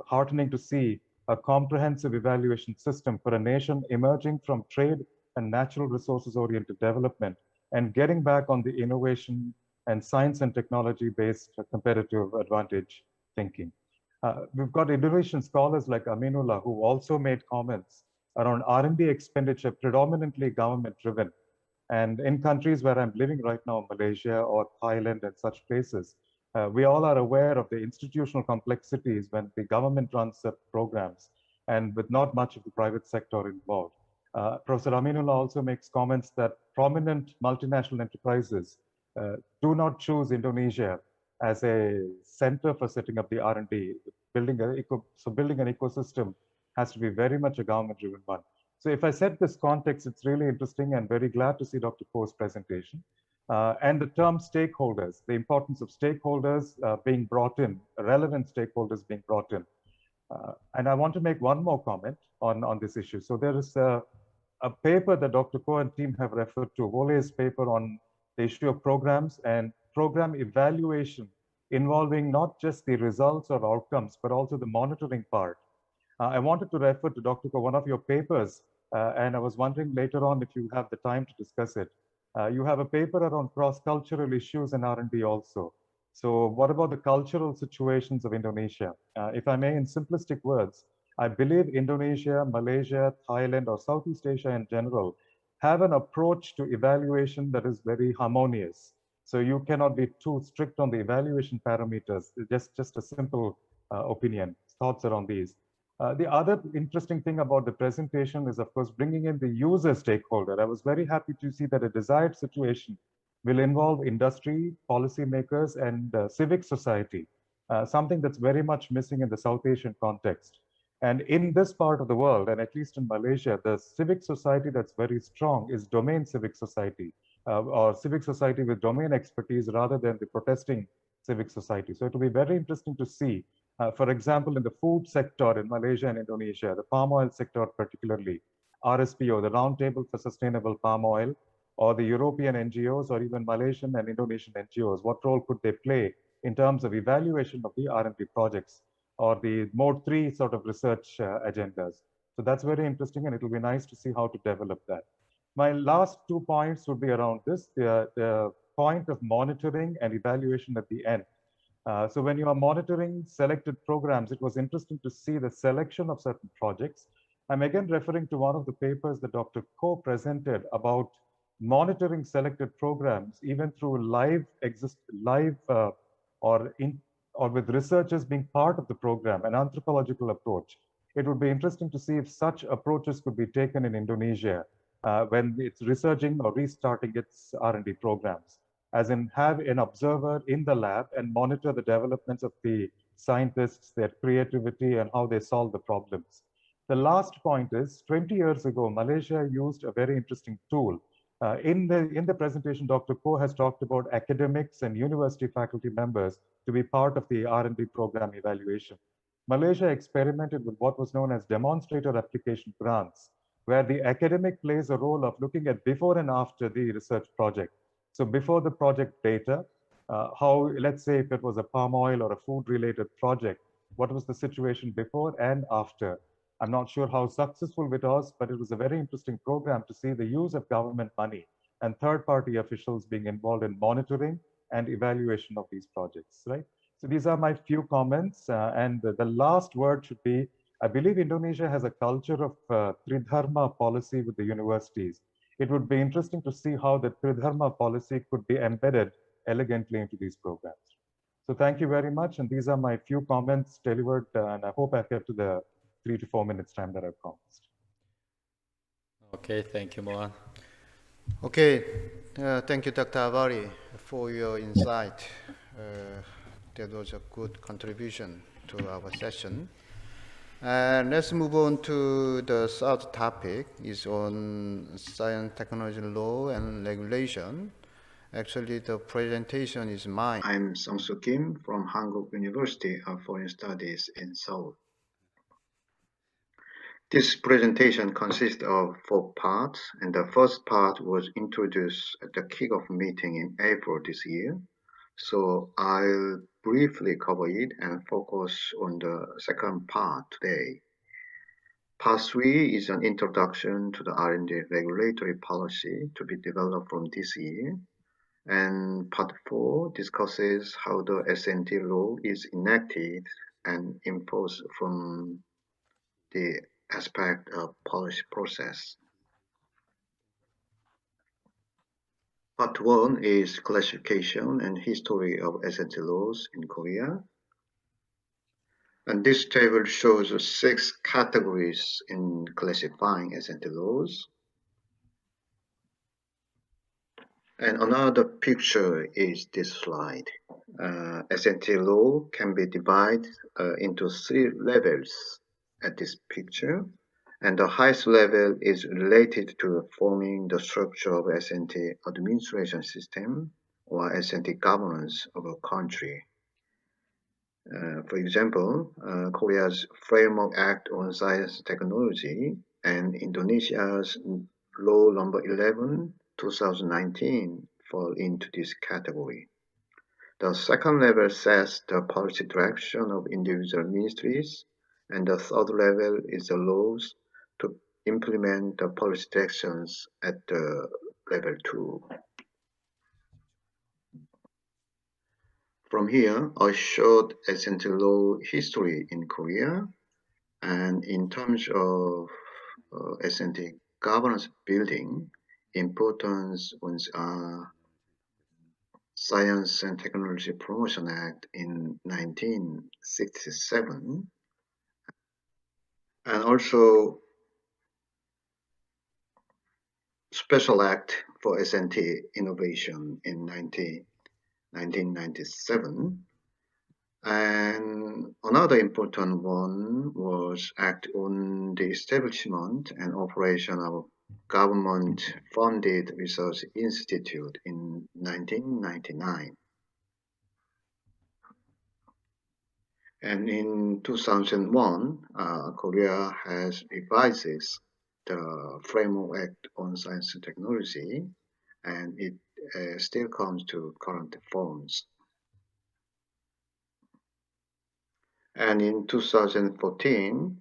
heartening to see a comprehensive evaluation system for a nation emerging from trade and natural resources oriented development and getting back on the innovation and science and technology based competitive advantage thinking. We've got Indonesian scholars like Aminullah who also made comments around R&D expenditure predominantly government driven. And in countries where I'm living right now, Malaysia or Thailand and such places, we all are aware of the institutional complexities when the government runs programs and with not much of the private sector involved. Professor Aminullah also makes comments that prominent multinational enterprises do not choose Indonesia as a center for setting up the R&D. Building an ecosystem has to be very much a government-driven one. So if I set this context, it's really interesting and very glad to see Dr. Koh's presentation. And the term stakeholders, the importance of stakeholders being brought in, relevant stakeholders being brought in. And I want to make one more comment on this issue. So there is a paper that Dr. Koh and team have referred to, Vole's paper on the issue of programs and program evaluation involving not just the results or outcomes, but also the monitoring part. I wanted to refer to Dr. Koh, one of your papers, and I was wondering later on if you have the time to discuss it. You have a paper around cross-cultural issues in R&D also. So what about the cultural situations of Indonesia? If I may, in simplistic words, I believe Indonesia, Malaysia, Thailand, or Southeast Asia in general have an approach to evaluation that is very harmonious. So you cannot be too strict on the evaluation parameters. Just a simple opinion, thoughts around these. The other interesting thing about the presentation is, of course, bringing in the user stakeholder. I was very happy to see that a desired situation will involve industry, policymakers, and civic society, something that's very much missing in the South Asian context. And in this part of the world, and at least in Malaysia, the civic society that's very strong is domain civic society, or civic society with domain expertise rather than the protesting civic society. So it will be very interesting to see, for example, in the food sector in Malaysia and Indonesia, the palm oil sector particularly, RSPO, the Roundtable for Sustainable Palm Oil, or the European NGOs, or even Malaysian and Indonesian NGOs, what role could they play in terms of evaluation of the R&D projects, or the Mode 3 sort of research agendas. So that's very interesting, and it will be nice to see how to develop that. My last 2 points would be around this, the point of monitoring and evaluation at the end. So when you are monitoring selected programs, it was interesting to see the selection of certain projects. I'm again referring to one of the papers that Dr. Koh presented about monitoring selected programs, even through or with researchers being part of the program, an anthropological approach. It would be interesting to see if such approaches could be taken in Indonesia when it's researching or restarting its R&D programs, as in have an observer in the lab and monitor the developments of the scientists, their creativity, and how they solve the problems. The last point is, 20 years ago, Malaysia used a very interesting tool. In the presentation, Dr. Koh has talked about academics and university faculty members to be part of the R&D program evaluation. Malaysia experimented with what was known as demonstrator application grants, where the academic plays a role of looking at before and after the research project. So before the project data, how, let's say if it was a palm oil or a food related project, what was the situation before and after? I'm not sure how successful it was, but it was a very interesting program to see the use of government money and third-party officials being involved in monitoring and evaluation of these projects, right? So these are my few comments, and the last word should be, I believe Indonesia has a culture of Tridharma policy with the universities. It would be interesting to see how the Tridharma policy could be embedded elegantly into these programs. So thank you very much, and these are my few comments delivered, and I hope I've kept to the 3 to 4 minutes time that I've promised. Okay, thank you, Mohan. Okay, thank you, Dr. Avvari, for your insight. That was a good contribution to our session. And let's move on to the third topic, is on science, technology, law, and regulation. Actually, the presentation is mine. I'm Seongsoo Kim from Hanguk University of Foreign Studies in Seoul. This presentation consists of 4 parts, and the first part was introduced at the kickoff meeting in April this year. So I'll briefly cover it and focus on the second part today. Part 3 is an introduction to the R&D regulatory policy to be developed from this year. And Part 4 discusses how the S&T law is enacted and enforced from the aspect of policy process. Part 1 is classification and history of S&T laws in Korea. And this table shows 6 categories in classifying S&T laws. And another picture is this slide. S&T law can be divided into 3 levels at this picture. And the highest level is related to forming the structure of S&T administration system or S&T governance of a country. For example, Korea's Framework Act on Science and Technology and Indonesia's Law Number 11, 2019 fall into this category. The second level sets the policy direction of individual ministries, and the third level is the laws to implement the policy directions at the level 2. From here, I showed S&T law history in Korea, and in terms of S&T governance building, important ones are Science and Technology Promotion Act in 1967, and also Special Act for S&T Innovation in 1997. And another important one was Act on the Establishment and Operation of Government-Funded Research Institute in 1999. And in 2001, Korea has revised the Framework Act on Science and Technology, and it still comes to current forms. And in 2014,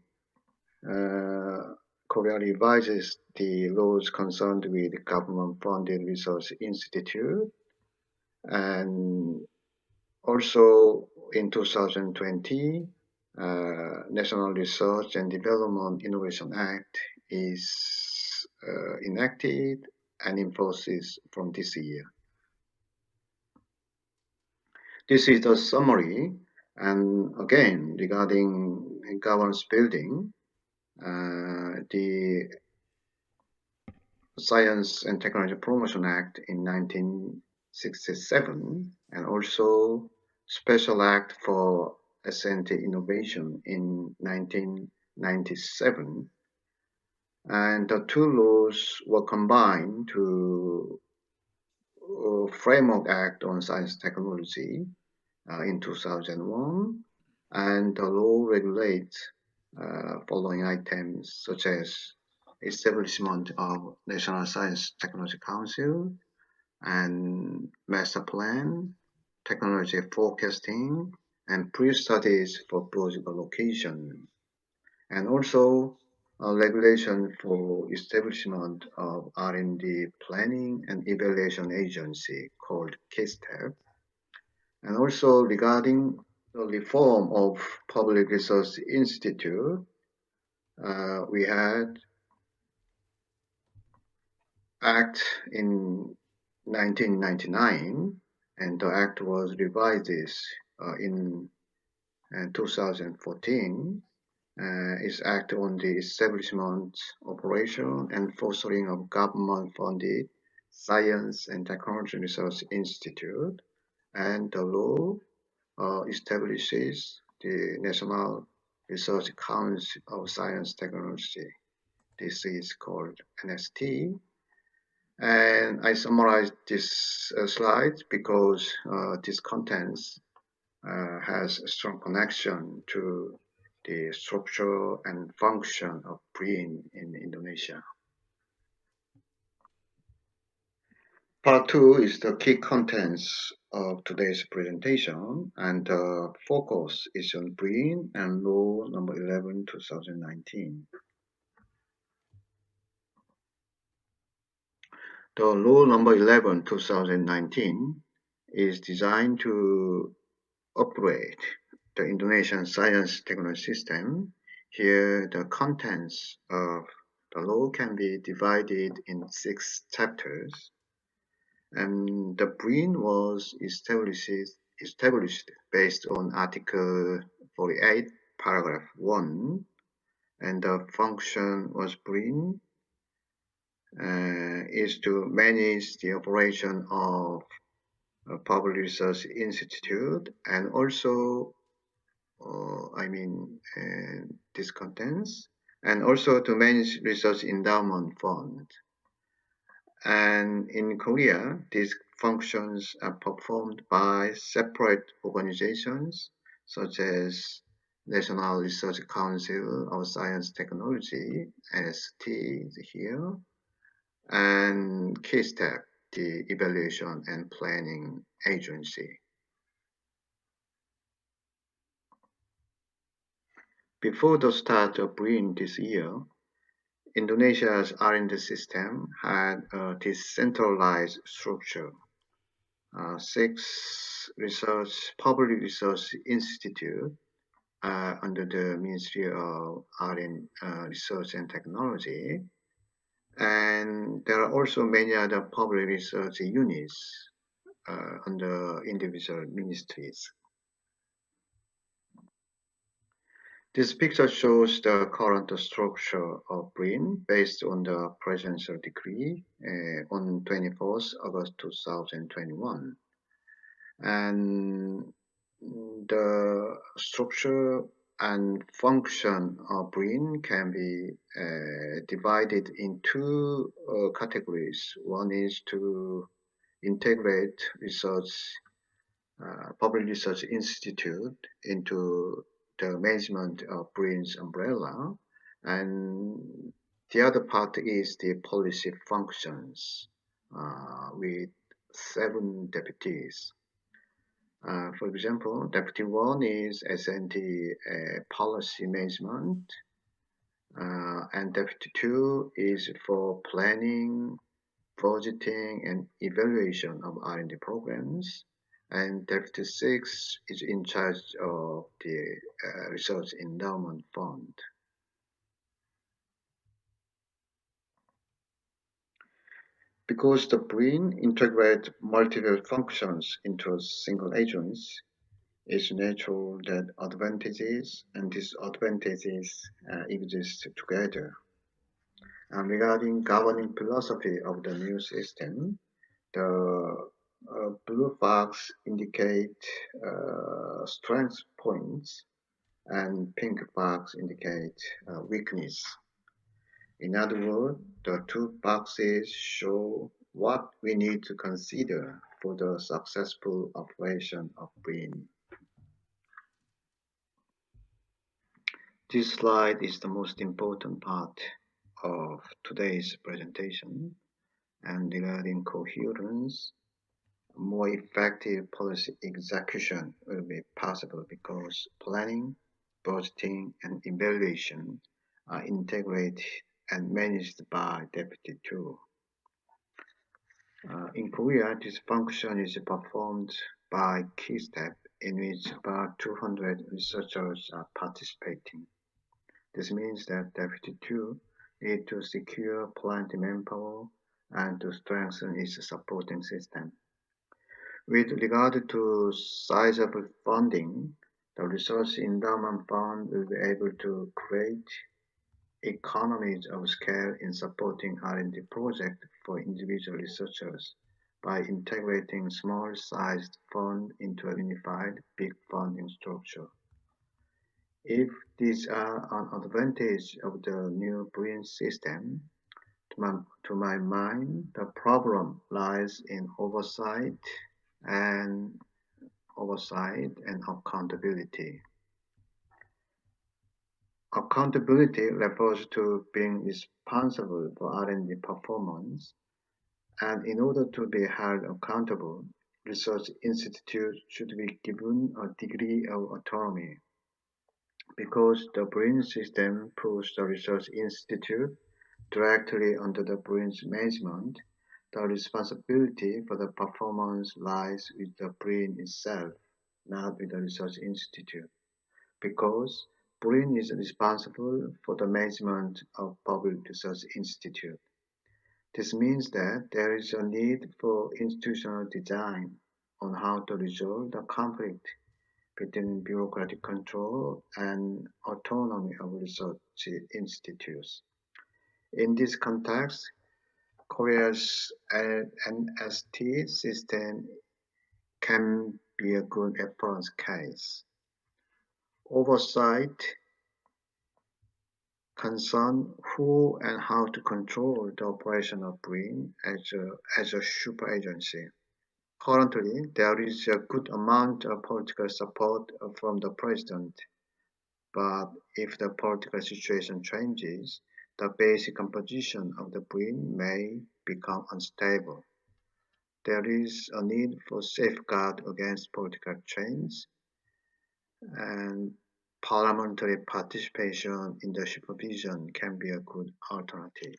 Korea revises the laws concerned with government-funded research institute, and also in 2020, National Research and Development Innovation Act is enacted and enforces from this year. This is the summary, and again, regarding governance building, the Science and Technology Promotion Act in 1967, and also Special Act for S&T Innovation in 1997. And the 2 laws were combined to Framework Act on Science and Technology in 2001, and the law regulates following items such as establishment of National Science Technology Council and master plan, technology forecasting, and pre-studies for project allocation. And also regulation for establishment of R&D planning and evaluation agency called KSTEP, and also regarding the reform of Public Research Institute, we had Act in 1999, and the Act was revised in 2014. Is Act on the establishment, operation, and fostering of government-funded Science and Technology Research Institute, and the law establishes the National Research Council of Science Technology. This is called NST. And I summarized this slide because this contents has a strong connection to the structure and function of BRIN in Indonesia. Part 2 is the key contents of today's presentation, and the focus is on BRIN and Law number 11, 2019. The Law number 11, 2019 is designed to upgrade the Indonesian science technology system. Here, the contents of the law can be divided in 6 chapters, and the BRIN was established based on Article 48, Paragraph 1, and the function was BRIN is to manage the operation of a public research institute, and also this contents, and also to manage research endowment fund. And in Korea, these functions are performed by separate organizations such as National Research Council of Science Technology, ST here, and KSTEP, the Evaluation and Planning Agency. Before the start of BRIN this year, Indonesia's R&D system had a decentralized structure. 6 public research institutes under the Ministry of Research and Technology, and there are also many other public research units under individual ministries. This picture shows the current structure of BRIN based on the presidential decree on 24th August 2021. And the structure and function of BRIN can be divided in 2 categories. One is to integrate public research institute into the management of BRIN's umbrella, and the other part is the policy functions with 7 deputies. For example, Deputy 1 is S&T Policy Management, and Deputy 2 is for planning, budgeting, and evaluation of R&D programs, and Deputy 6 is in charge of the Research Endowment Fund. Because the BRIN integrates multiple functions into a single agency, it's natural that advantages and disadvantages exist together. And regarding governing philosophy of the new system, the blue box indicate strength points, and pink box indicate weakness. In other words, the 2 boxes show what we need to consider for the successful operation of BRIN. This slide is the most important part of today's presentation, and regarding coherence, more effective policy execution will be possible because planning, budgeting, and evaluation are integrated and managed by Deputy 2. In Korea, this function is performed by KeyStep, in which about 200 researchers are participating. This means that Deputy 2 need to secure plenty manpower and to strengthen its supporting system. With regard to sizable funding, the Research Endowment Fund will be able to create economies of scale in supporting R&D projects for individual researchers by integrating small-sized funds into a unified big funding structure. If these are an advantage of the new BRIN system, to my mind, the problem lies in oversight and accountability. Accountability refers to being responsible for R&D performance, and in order to be held accountable, research institutes should be given a degree of autonomy. Because the BRIN system puts the research institute directly under the BRIN's management, the responsibility for the performance lies with the BRIN itself, not with the research institute. Because BRIN is responsible for the management of public research institute. This means that there is a need for institutional design on how to resolve the conflict between bureaucratic control and autonomy of research institutes. In this context, Korea's NST system can be a good reference case. Oversight concern who and how to control the operation of BRIN as a super agency. Currently, there is a good amount of political support from the president, but if the political situation changes, the basic composition of the BRIN may become unstable. There is a need for safeguard against political change, and parliamentary participation in the supervision can be a good alternative.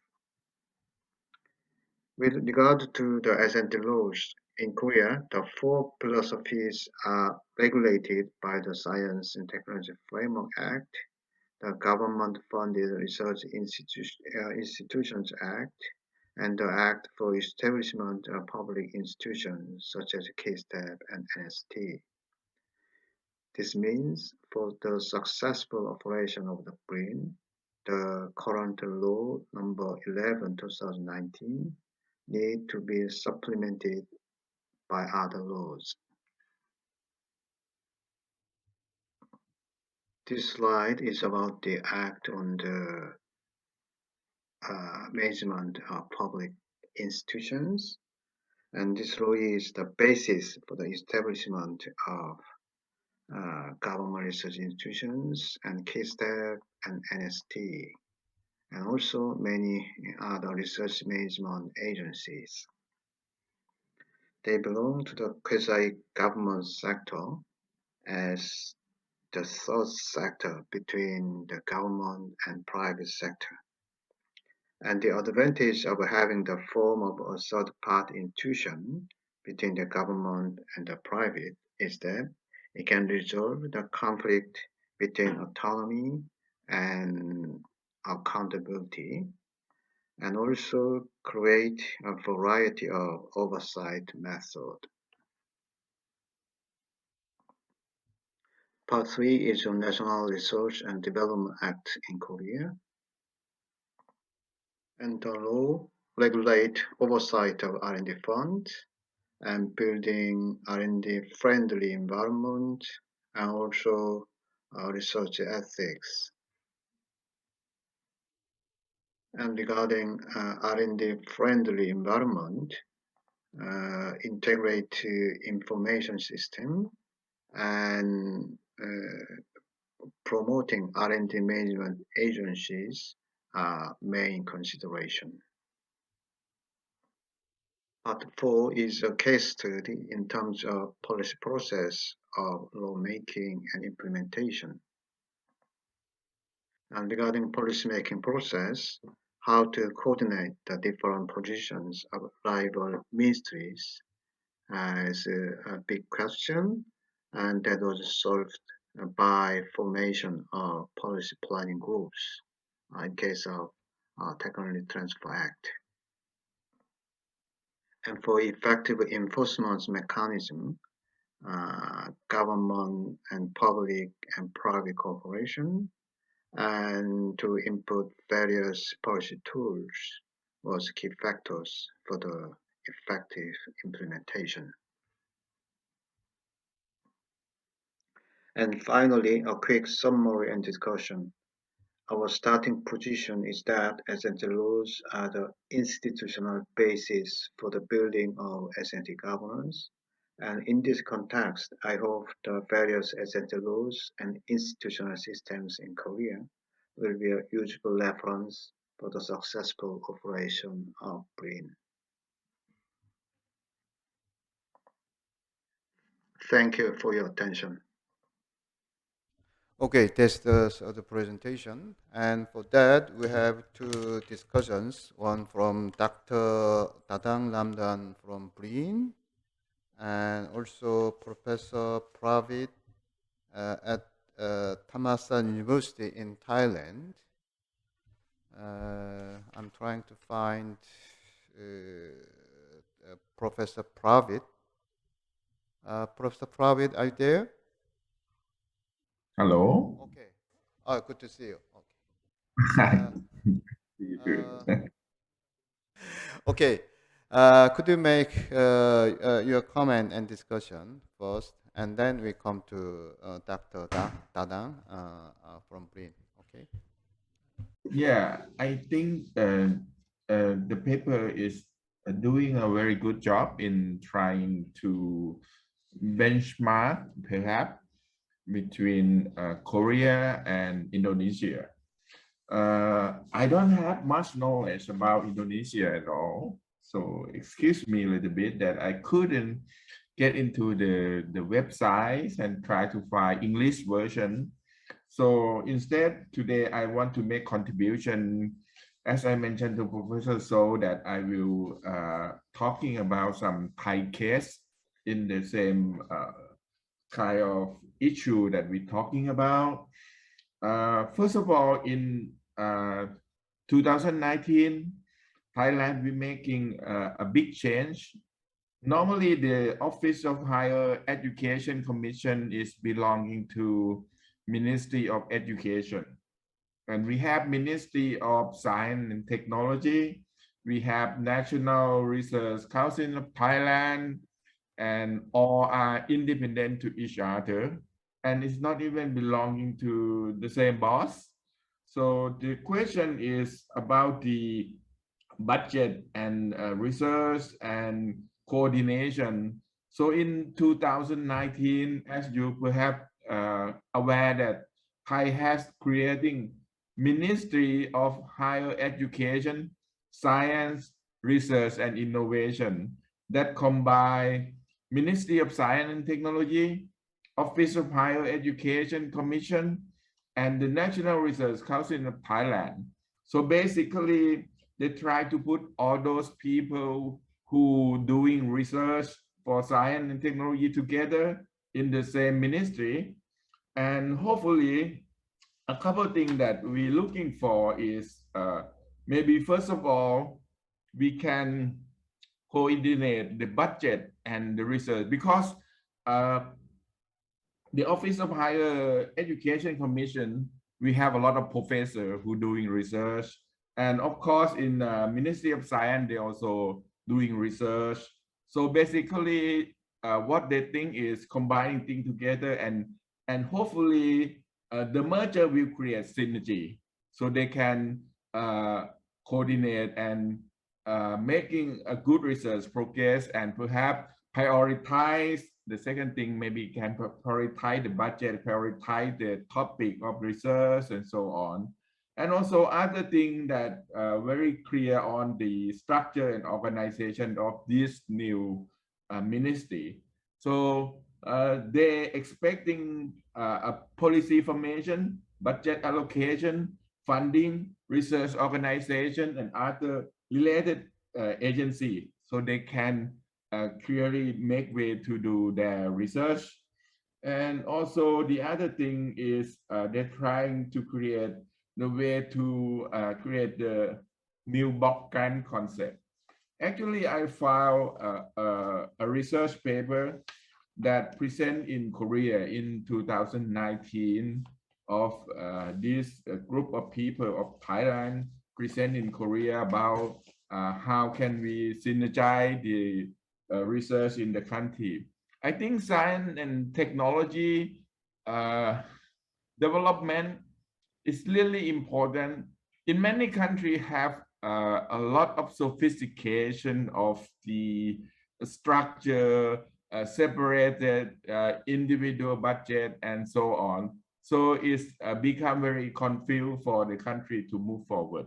With regard to the S&T laws, in Korea, the four philosophies are regulated by the Science and Technology Framework Act, the Government-Funded Research Institutions Act, and the Act for Establishment of Public Institutions such as KSTEP and NST. This means for the successful operation of the BRIN, the current law number 11, 2019 need to be supplemented by other laws. This slide is about the Act on the Management of Public Institutions, and this law is the basis for the establishment of government research institutions and KSTEP and NST, and also many other research management agencies. They belong to the quasi-government sector as the third sector between the government and private sector. And the advantage of having the form of a third-party institution between the government and the private is that it can resolve the conflict between autonomy and accountability, and also create a variety of oversight methods. Part 3 is on National Research and Development Act in Korea. And the law regulate oversight of R&D funds and building R&D friendly environment, and also research ethics. And regarding R&D friendly environment, integrate information system and promoting R&D management agencies are main consideration. Part 4 is a case study in terms of policy process of lawmaking and implementation. And regarding policymaking process, how to coordinate the different positions of rival ministries is a big question, and that was solved by formation of policy planning groups in case of Technology Transfer Act. And for effective enforcement mechanism, government and public and private cooperation, and to input various policy tools was key factors for the effective implementation. And finally, a quick summary and discussion. Our starting position is that S&T laws are the institutional basis for the building of S&T governance. And in this context, I hope the various S&T laws and institutional systems in Korea will be a useful reference for the successful operation of BRIN. Thank you for your attention. Okay, that's the presentation. And for that, we have two discussions, one from Dr. Dadang Lamdan from BRIN, and also Professor Pravid at Thammasat University in Thailand. I'm trying to find Professor Pravid. Professor Pravid, are you there? Hello. Okay. Oh, good to see you. Okay. Okay. Could you make your comment and discussion first, and then we come to Dr. Dadang from BRIN. Okay. Yeah, I think the paper is doing a very good job in trying to benchmark, perhaps, between Korea and Indonesia. I don't have much knowledge about Indonesia at all, so excuse me a little bit that I couldn't get into the websites and try to find English version. So instead, today I want to make contribution, as I mentioned to Professor So, that I will talking about some Thai case in the same kind of issue that we're talking about. First of all, in 2019, Thailand we're making a big change. Normally, the Office of Higher Education Commission is belonging to Ministry of Education. And we have Ministry of Science and Technology. We have National Research Council of Thailand, and all are independent to each other. And it's not even belonging to the same boss. So the question is about the budget and research and coordination. So in 2019, as you perhaps aware that Thai has creating Ministry of Higher Education, Science, Research and Innovation that combine Ministry of Science and Technology, Office of Higher Education Commission, and the National Research Council of Thailand. So basically, they try to put all those people who doing research for science and technology together in the same ministry. And hopefully, a couple of things that we're looking for is maybe first of all, we can coordinate the budget and the research, because the Office of Higher Education Commission, we have a lot of professors who doing research. And of course, in Ministry of Science, they also doing research. So basically, what they think is combining things together, and hopefully the merger will create synergy, so they can coordinate and making a good research progress, and perhaps prioritize. The second thing, maybe can prioritize the budget, prioritize the topic of research and so on. And also other thing that very clear on the structure and organization of this new ministry. So they expecting a policy formation budget allocation, funding, research organization, and other related agency, so they can clearly make way to do their research. And also the other thing is they're trying to create the way to create the new box grant concept. Actually, I found a research paper that present in Korea in 2019 of this group of people of Thailand present in Korea about how can we synergize the research in the country. I think science and technology development is really important. In many countries have a lot of sophistication of the structure, separated individual budget and so on. So it's become very confused for the country to move forward.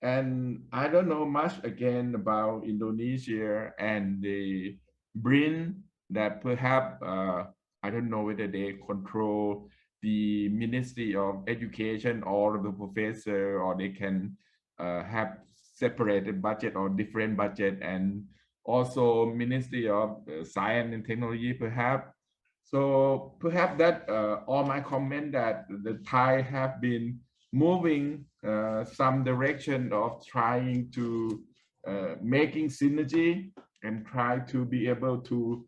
And I don't know much again about Indonesia and the BRIN that perhaps, I don't know whether they control the Ministry of Education or the professor, or they can have separated budget or different budget, and also Ministry of Science and Technology perhaps. So perhaps that all my comment that the Thai have been moving some direction of trying to making synergy and try to be able to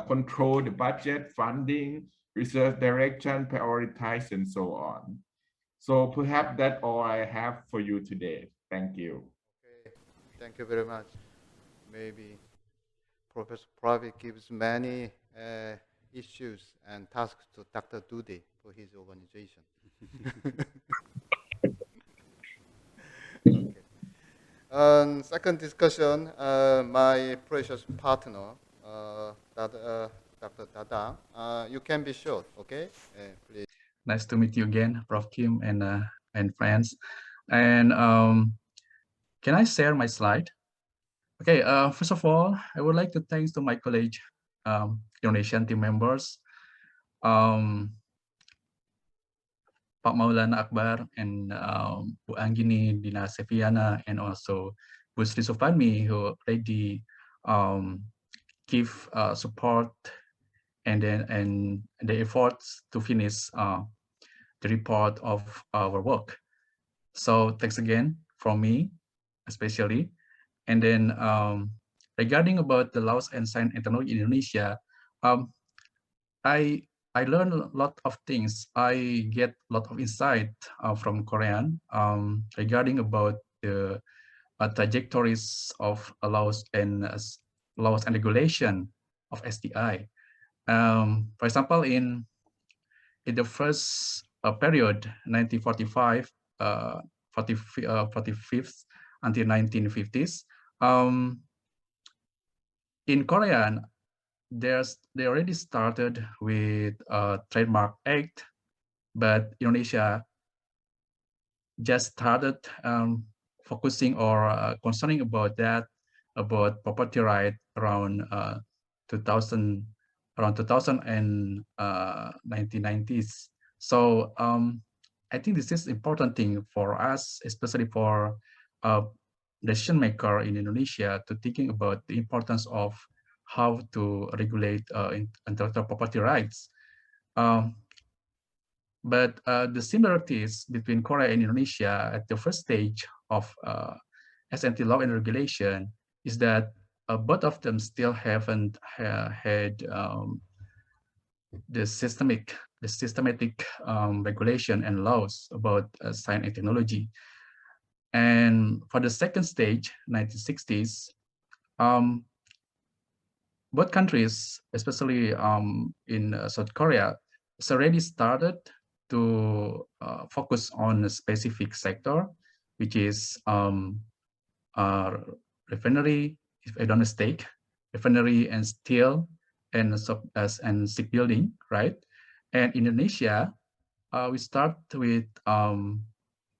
control the budget, funding, research direction, prioritize, and so on. So perhaps that's all I have for you today. Thank you. Okay, thank you very much. Maybe Professor Pravi gives many issues and tasks to Dr. Dudi for his organization. Okay. Second discussion, my precious partner, Dr. Dada, you can be short, okay? Please. Nice to meet you again, Prof. Kim and friends. And can I share my slide? Okay, first of all, I would like to thanks to my college Indonesian team members, Pak Maulana Akbar and Bu Anggini, Dina Seviana, and also Bu Sri Sufadmi, who already give support and the efforts to finish the report of our work. So thanks again from me, especially. And then regarding about the laws and science and technology in Indonesia, I learned a lot of things. I get a lot of insight from Korean regarding about the trajectories of laws and regulation of STI. For example, in the first period, 1945, 45th until 1950s, in Korean, they already started with Trademark Act, but Indonesia just started focusing or concerning about that, about property right around 2000 and 1990s. So I think this is important thing for us, especially for decision maker in Indonesia, to thinking about the importance of how to regulate intellectual property rights. But the similarities between Korea and Indonesia at the first stage of S&T Law and Regulation is that both of them still haven't had the systematic regulation and laws about science and technology. And for the second stage, 1960s, both countries, especially in South Korea, has already started to focus on a specific sector, which is refinery, if I don't mistake, refinery and steel and shipbuilding, right? And Indonesia, we start with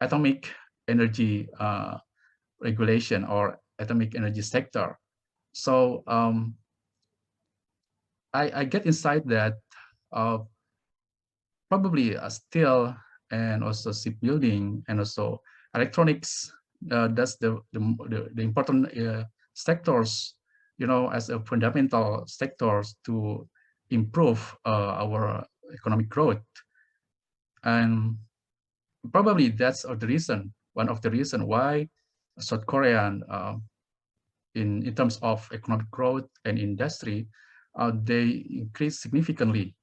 atomic energy regulation or atomic energy sector. So I get inside that probably still and also shipbuilding, and also electronics. That's the important sectors, as a fundamental sectors to improve our economic growth. And probably that's the reason, one of the reason why South Korea, in terms of economic growth and industry, they increased significantly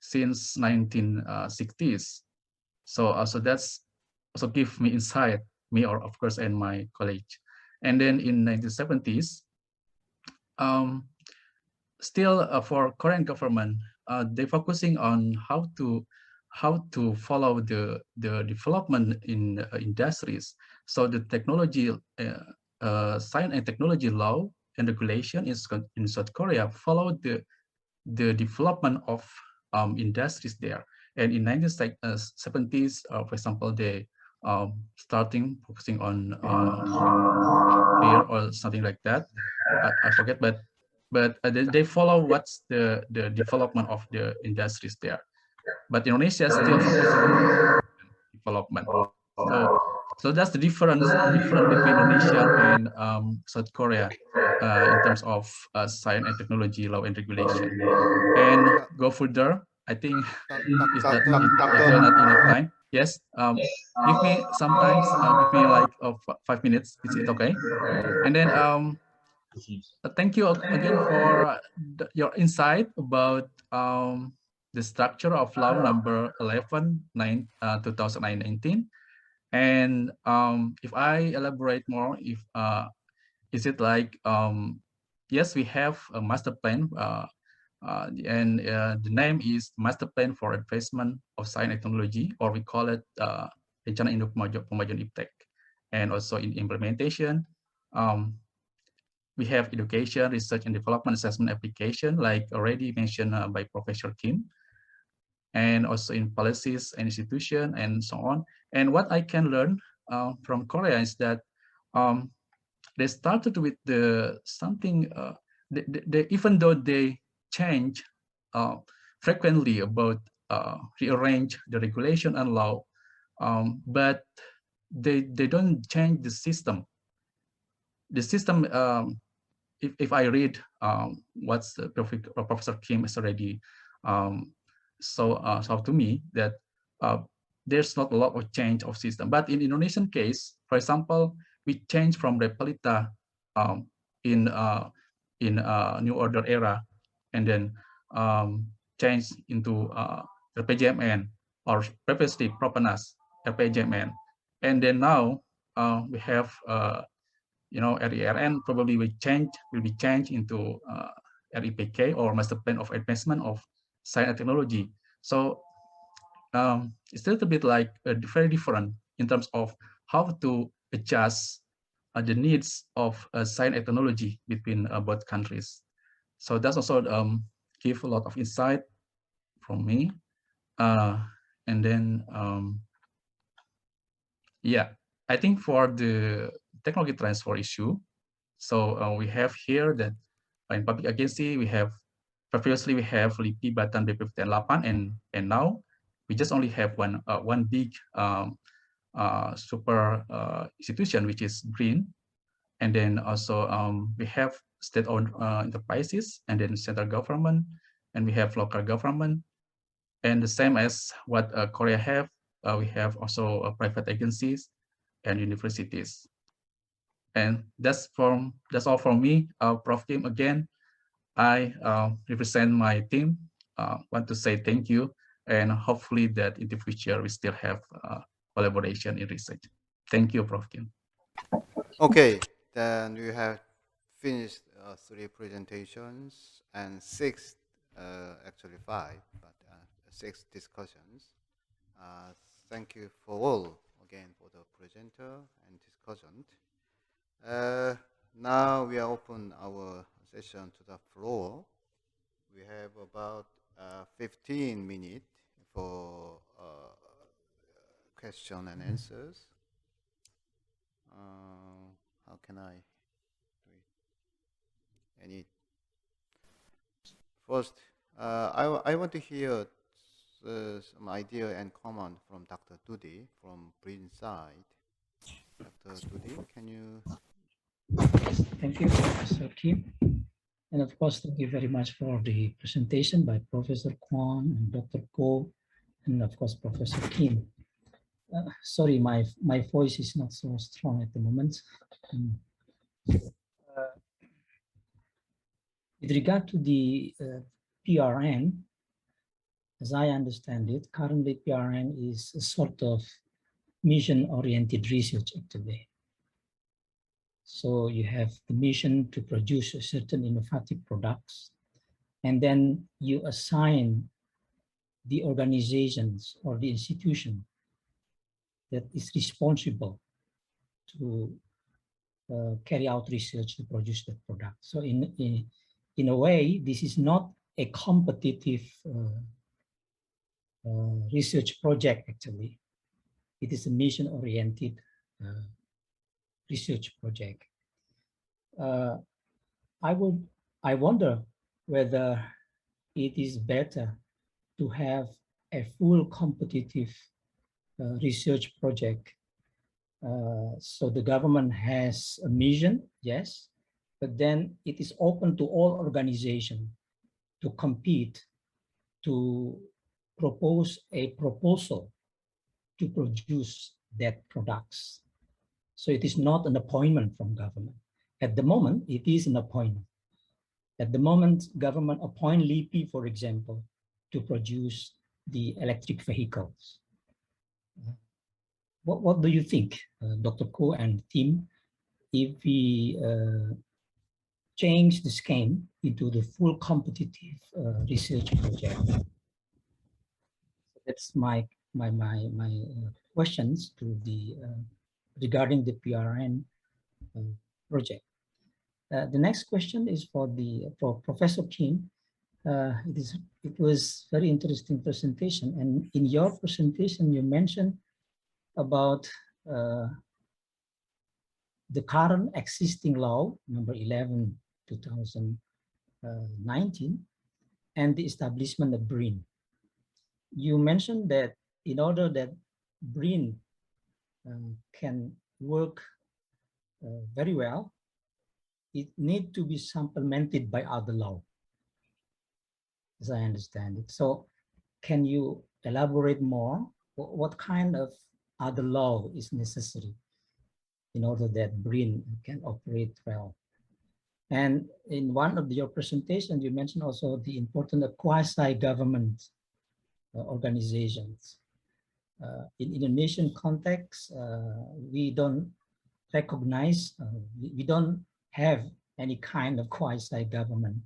since 1960s. So that's also give me insight, me or of course and my colleague. And then in 1970s, still for Korean government, they're focusing on how to follow the development in industries. So the technology, science and technology law and regulation in South Korea follow the development of industries there. And in 1970s, for example, they starting focusing on beer or something like that. I forget, but they follow what's the development of the industries there. But Indonesia still focusing on development. So that's the difference between Indonesia and South Korea in terms of science and technology law and regulation. And go further, I think is that not enough time. Yes, give me sometimes give me like 5 minutes. Is it okay? And then thank you again for your insight about the structure of law number 11 2019. And if I elaborate more, if is it like yes, we have a master plan, and the name is Master Plan for Advancement of Science and Technology, or we call it Rencana Induk Pemajuan Iptek. And also in implementation, we have education, research and development assessment application, like already mentioned by Professor Kim, and also in policies and institution and so on. And what I can learn from Korea is that they started with the something, even though they change frequently about rearrange the regulation and law, but they don't change the system. The system, if I read what's Professor Kim has already so to me, that there's not a lot of change of system. But in Indonesian case, for example, we change from Repelita in New Order era, and then change into RPJMN, or previously Proponas RPJMN, and then now we have RERN probably will be changed into REPK, or Master Plan of Advancement of Science and Technology. So it's a little bit like very different in terms of how to adjust the needs of science and technology between both countries. So that's also give a lot of insight from me. And then, yeah, I think for the technology transfer issue, so we have here that in public agency, we have previously we have LIPI, Batan, BPP, and Lapan, and now we just only have one big super institution, which is green. And then also we have state-owned enterprises, and then central government, and we have local government. And the same as what Korea have, we have also private agencies and universities. And that's all from me, Prof. Kim. Again, I represent my team. Want to say thank you, and hopefully that in the future we still have collaboration in research. Thank you, Prof. Kim. Okay, then we have finished 3 presentations and 6, actually 5, but 6 discussions. Thank you for all, again, for the presenter and discussant. Now we are open our session to the floor. We have about 15 minutes for question and answers. How can I do it? First, I want to hear some idea and comment from Dr. Dudi from Green side. Dr. Dudi, can you? Thank you, Professor Kim. And of course, thank you very much for the presentation by Professor Kwon and Dr. Ko, and of course, Professor Kim. Sorry, my voice is not so strong at the moment. With regard to the PRN, as I understand it, currently PRN is a sort of mission-oriented research activity. So you have the mission to produce a certain innovative products, and then you assign the organizations or the institution that is responsible to carry out research to produce that product. So in a way, this is not a competitive research project, actually. It is a mission-oriented research project. I wonder whether it is better to have a full competitive research project. So the government has a mission, yes, but then it is open to all organizations to compete, to propose a proposal to produce that products. So it is not an appointment from government. At the moment, it is an appointment. At the moment, government appoint LIPI, for example, to produce the electric vehicles. What do you think, Dr. Ko and team, if we change the scheme into the full competitive research project? That's my questions to the regarding the PRN project. The next question is for Professor Kim. It was very interesting presentation, and in your presentation you mentioned about the current existing law number 11 2019 and the establishment of BRIN. You mentioned that in order that BRIN can work very well, it needs to be supplemented by other law, as I understand it. So can you elaborate more? What kind of other law is necessary in order that BRIN can operate well? And in one of your presentations, you mentioned also the importance of quasi-government organizations. In Indonesian context, we don't recognize, we don't have any kind of quasi-government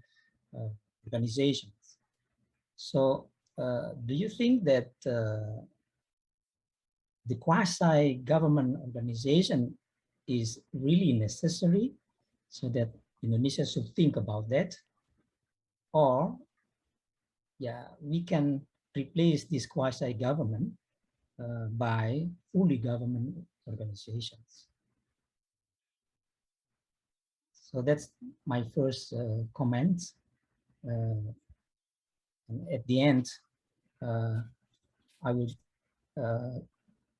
organizations. So do you think that the quasi-government organization is really necessary so that Indonesia should think about that? Or, yeah, we can replace this quasi-government by fully government organizations. So that's my first comments. And at the end, I will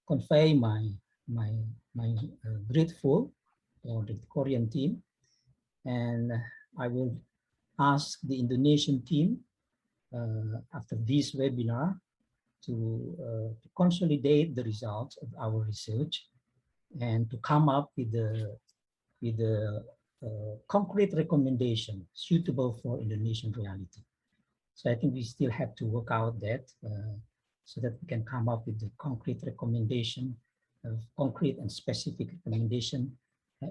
convey my grateful for the Korean team, and I will ask the Indonesian team after this webinar to consolidate the results of our research and to come up with the concrete recommendation suitable for Indonesian reality. So I think we still have to work out that so that we can come up with the concrete recommendation, concrete and specific recommendation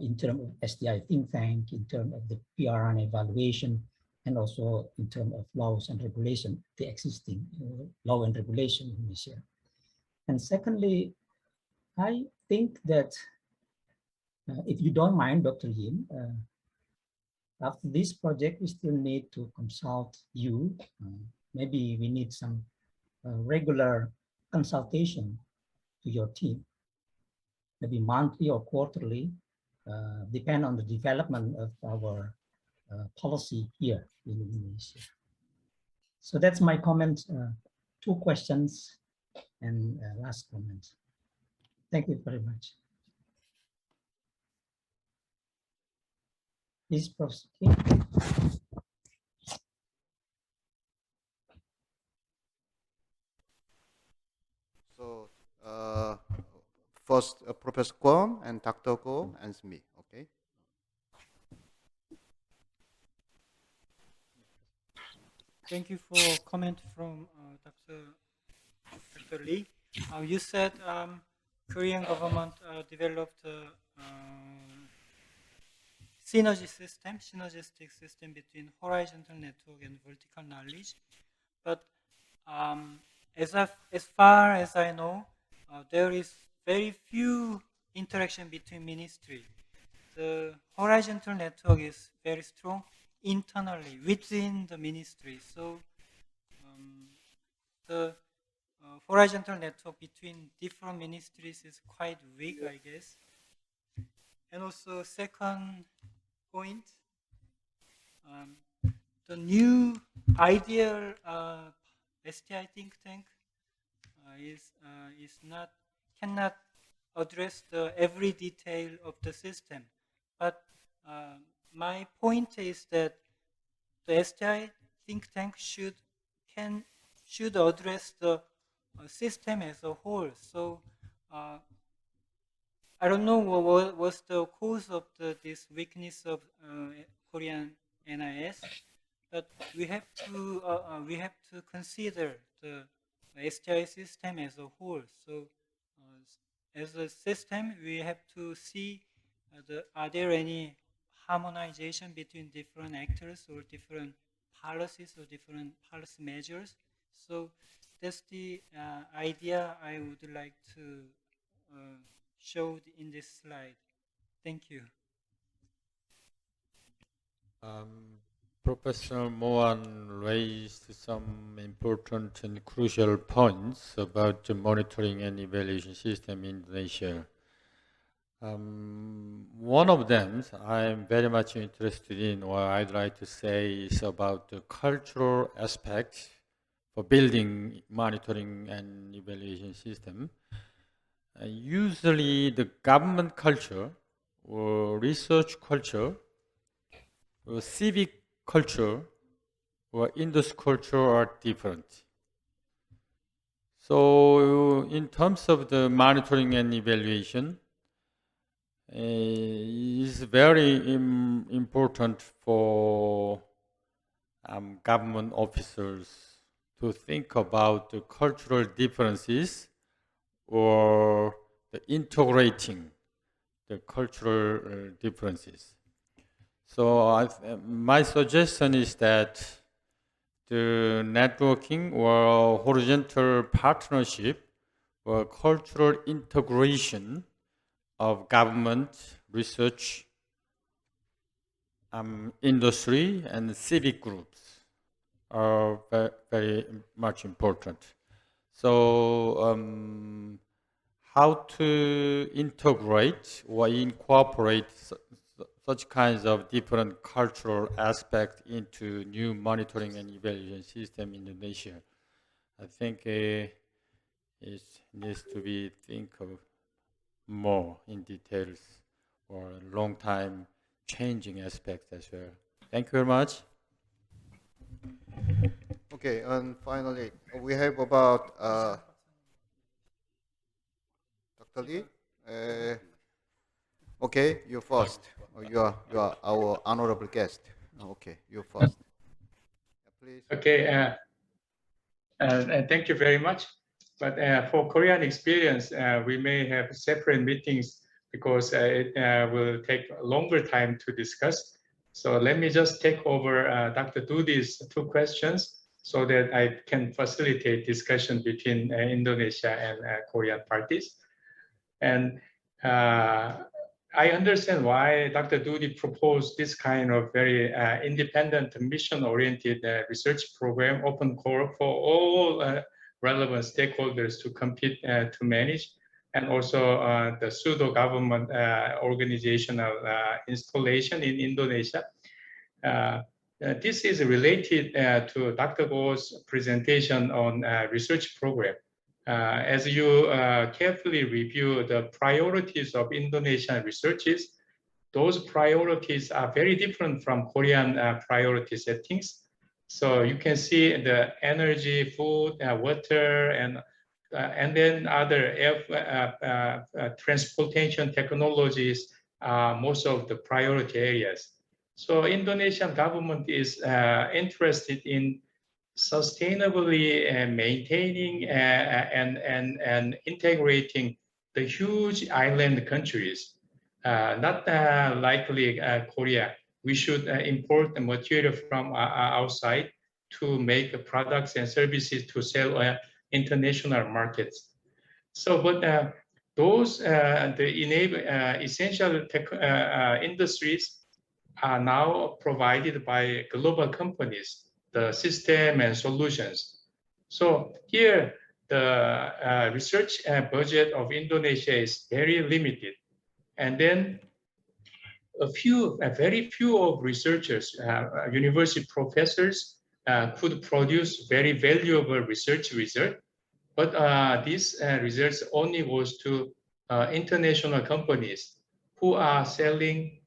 in terms of STI think tank, in terms of the PRN evaluation, and also in terms of laws and regulation, the existing law and regulation in Indonesia. And secondly, I think that if you don't mind, Dr. Yim, after this project, we still need to consult you. Maybe we need some regular consultation to your team, maybe monthly or quarterly, depend on the development of our policy here in Indonesia. So that's my comment, 2 questions and last comments. Thank you very much. Please, Prof. So first, Professor Kwon and Dr. Go and me. Okay. Thank you for comment from Dr. Lee. You said Korean government developed synergistic system between horizontal network and vertical knowledge. But as far as I know, there is very few interaction between ministry. The horizontal network is very strong internally within the ministry. So the horizontal network between different ministries is quite weak, I guess. And also, second point, the new ideal STI think tank cannot address every detail of the system. But my point is that the STI think tank should address the system as a whole. So I don't know what was the cause of this weakness of Korean NIS, but we have to consider the STI system as a whole. So as a system, we have to see are there any harmonization between different actors or different policies or different policy measures. So that's the idea I would like to show in this slide. Thank you. Professor Mohan raised some important and crucial points about the monitoring and evaluation system in Indonesia. One of them I'm very much interested in, or I'd like to say, is about the cultural aspect for building monitoring and evaluation system. Usually the government culture or research culture or civic culture or industry culture are different. So in terms of the monitoring and evaluation, is very important for government officers to think about the cultural differences or the integrating the cultural differences. So my suggestion is that the networking or horizontal partnership or cultural integration of government, research, industry, and civic groups are very much important. So how to integrate or incorporate such kinds of different cultural aspects into new monitoring and evaluation system in Indonesia? I think it needs to be think of more in details or long time changing aspects as well. Thank you very much. Okay, and finally, we have about Dr. Lee. Okay, you first. You are our honorable guest. Okay, you first. Please. Okay, thank you very much. But for Korean experience, we may have separate meetings because it will take a longer time to discuss. So let me just take over Dr. Dudi's 2 questions so that I can facilitate discussion between Indonesia and Korean parties. And I understand why Dr. Dudi proposed this kind of very independent, mission-oriented research program, open core for all relevant stakeholders to compete to manage, and also the pseudo-government organizational installation in Indonesia. this is related to Dr. Go's presentation on research program. As you carefully review the priorities of Indonesian researches, those priorities are very different from Korean priority settings. So you can see the energy, food, water, and then other transportation technologies are most of the priority areas. So Indonesian government is interested in sustainably maintaining and integrating the huge island countries. Not likely Korea. We should import the material from outside to make products and services to sell international markets. So, but those the essential tech industries are now provided by global companies, the system and solutions. So here, the research budget of Indonesia is very limited. And then very few of researchers, university professors could produce very valuable research result. But these results only goes to international companies who are selling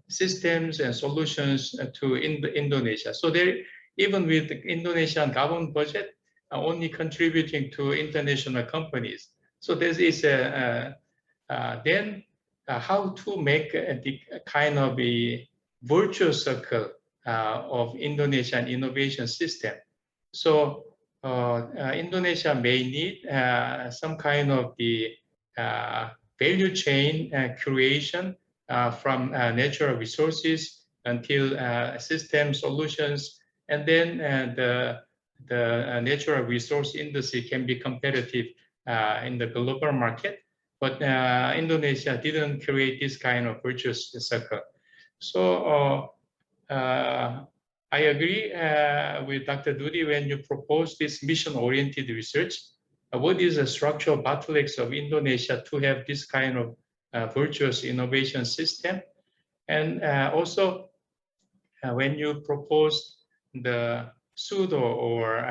systems and solutions to Indonesia. So they, even with the Indonesian government budget, only contributing to international companies. So this is then how to make the kind of a virtuous circle of Indonesian innovation system. So Indonesia may need some kind of the value chain creation from natural resources until system solutions, and then the natural resource industry can be competitive in the global market. But Indonesia didn't create this kind of virtuous circle. So I agree with Dr. Dudi when you propose this mission-oriented research. What is the structural bottlenecks of Indonesia to have this kind of virtuous innovation system? And also, when you propose the pseudo or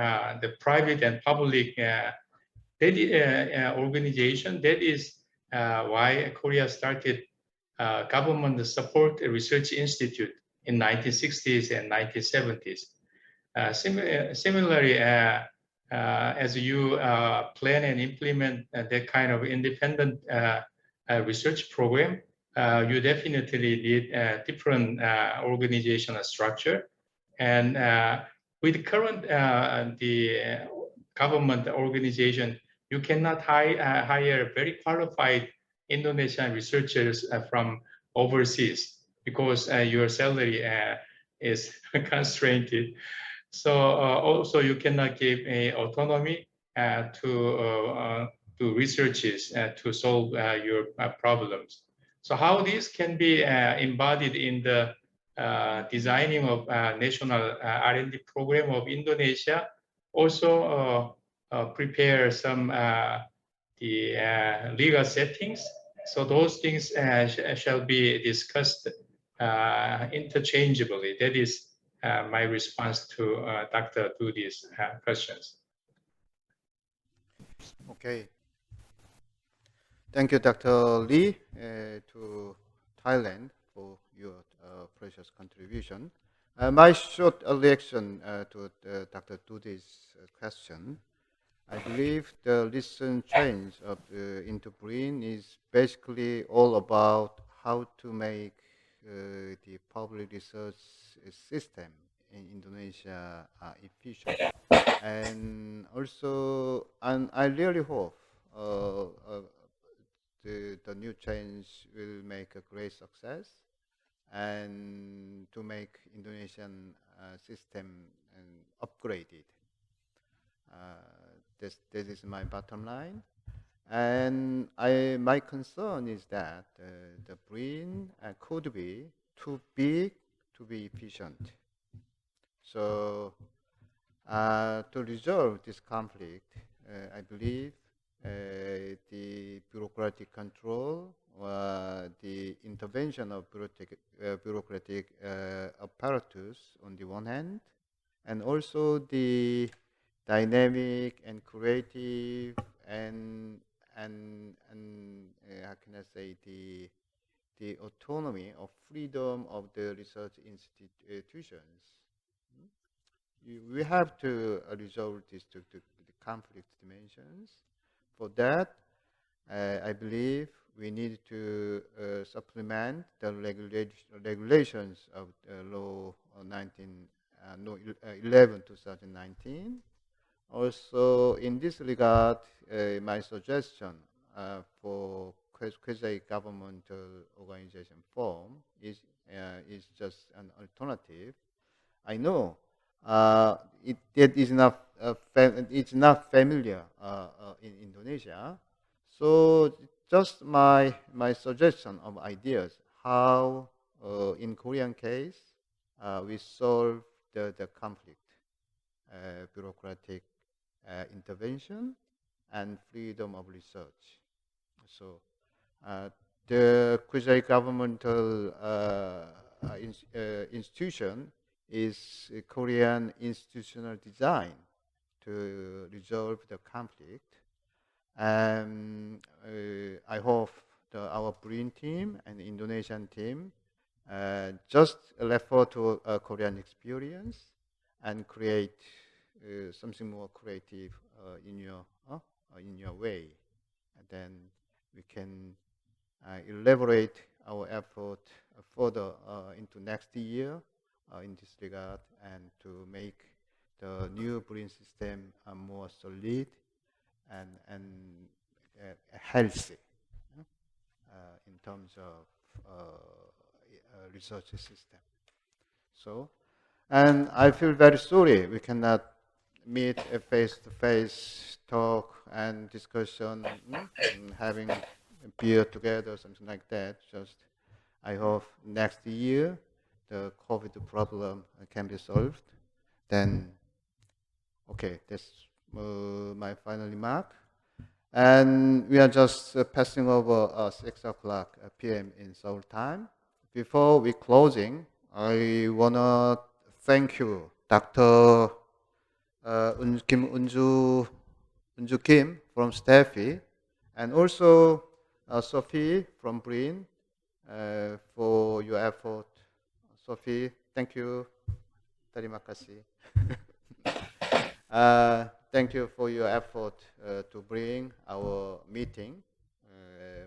the private and public organization, that is why Korea started government support research institute in 1960s and 1970s. Similarly, as you plan and implement that kind of independent research program, you definitely need a different organizational structure. And with current the government organization, you cannot hire very qualified Indonesian researchers from overseas because your salary is constrained. So also you cannot give a autonomy to researchers to solve your problems. So how this can be embodied in the designing of national R&D program of Indonesia, also prepare some the legal settings. So those things shall be discussed interchangeably. That is my response to Dr. Dudi's questions. Okay. Thank you, Dr. Lee, to Thailand for your precious contribution. My short reaction to Dr. Dudi's question. I believe the recent change of the interbrain is basically all about how to make the public research system in Indonesia efficient. And also, and I really hope the new change will make a great success and to make Indonesian system upgraded. This is my bottom line. And my concern is that the brain could be too big to be efficient. So to resolve this conflict, I believe the bureaucratic control, the intervention of bureaucratic apparatus on the one hand, and also the dynamic and creative and how can I say the autonomy or freedom of the research institutions. We have to resolve these the conflict dimensions. For that, I believe we need to supplement the regulations of Law 11 2019. Also, in this regard, my suggestion for quasi-governmental organization form is just an alternative. I know it is not it's not familiar in Indonesia. So just my suggestion of ideas how in Korean case we solve the conflict, bureaucratic intervention and freedom of research. So the quasi-governmental institution is a Korean institutional design to resolve the conflict. And I hope our BRIN team and the Indonesian team just refer to a Korean experience and create something more creative in your way. And then we can elaborate our effort further into next year in this regard, and to make the new BRIN system more solid and healthy in terms of research system. So, and I feel very sorry we cannot meet a face-to-face talk and discussion, and having a beer together, something like that. Just I hope next year the COVID problem can be solved. Then, okay, that's my final remark. And we are just passing over 6 o'clock p.m. in Seoul time. Before we closing, I wanna thank you, Dr. Unju Kim from STEPI, and also Sophie from BRIN for your effort. Sophie, thank you. Terima kasih. Thank you for your effort to bring our meeting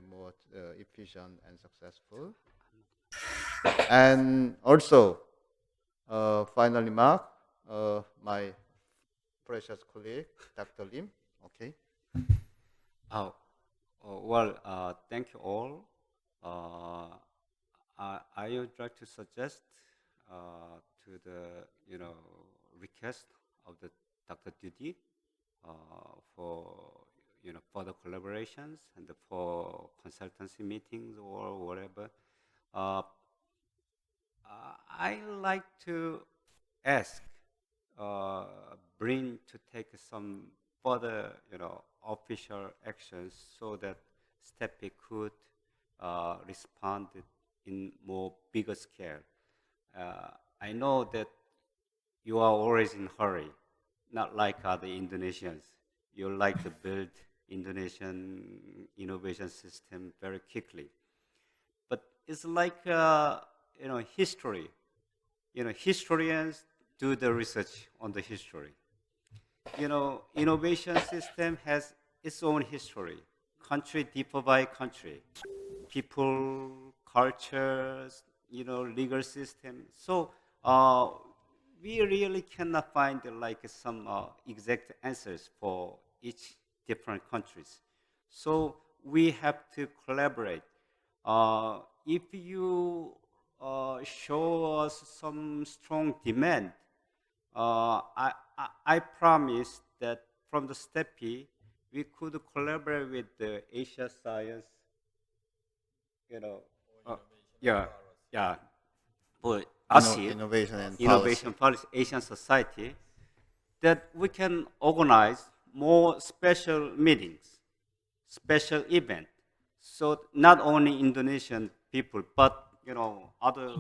more efficient and successful. And also, final remark, my precious colleague, Dr. Lim. Okay. Well, thank you all. I would like to suggest to the request of the Dr. Dudi for further collaborations and for consultancy meetings or whatever. I like to ask BRIN to take some further official actions so that STEPI could respond in more bigger scale. I know that you are always in a hurry, not like other Indonesians. You like to build Indonesian innovation system very quickly. But it's like history. Historians do the research on the history. Innovation system has its own history. Country differ by country, people, cultures, legal system. So we really cannot find some exact answers for each different countries. So we have to collaborate. If you show us some strong demand, I promise that from the STEPI, we could collaborate with the Asia Science, for ASIP, Innovation Policy, Asian Society, that we can organize more special meetings special event. So not only Indonesian people, but other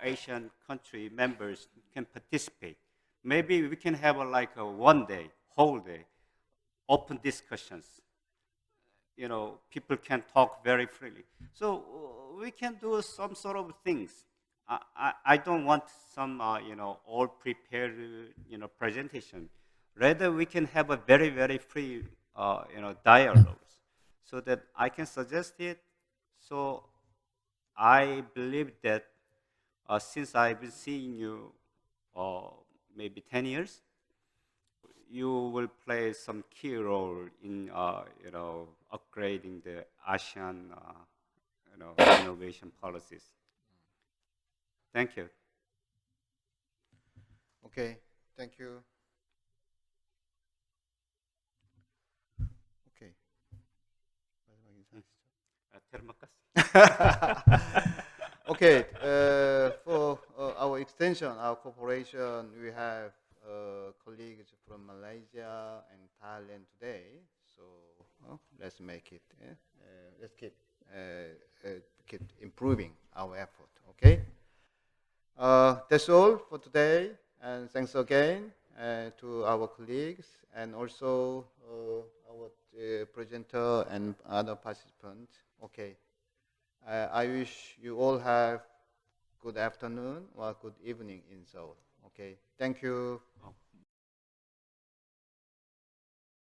Asian country members can participate. Maybe we can have like a one day, whole day, open discussions. People can talk very freely. So we can do some sort of things. I don't want some, all prepared, presentation. Rather, we can have a very, very free, dialogues, so that I can suggest it. So I believe that since I've been seeing you maybe 10 years, you will play some key role in upgrading the ASEAN innovation policies. Thank you. Okay, thank you. Okay. Terima kasih. Okay, for our extension, our cooperation, we have colleagues from Malaysia and Thailand today. So let's make it. Let's keep improving our effort. Okay. That's all for today, and thanks again to our colleagues and also our presenter and other participants. Okay. I wish you all have good afternoon or good evening in Seoul. Okay. Thank you.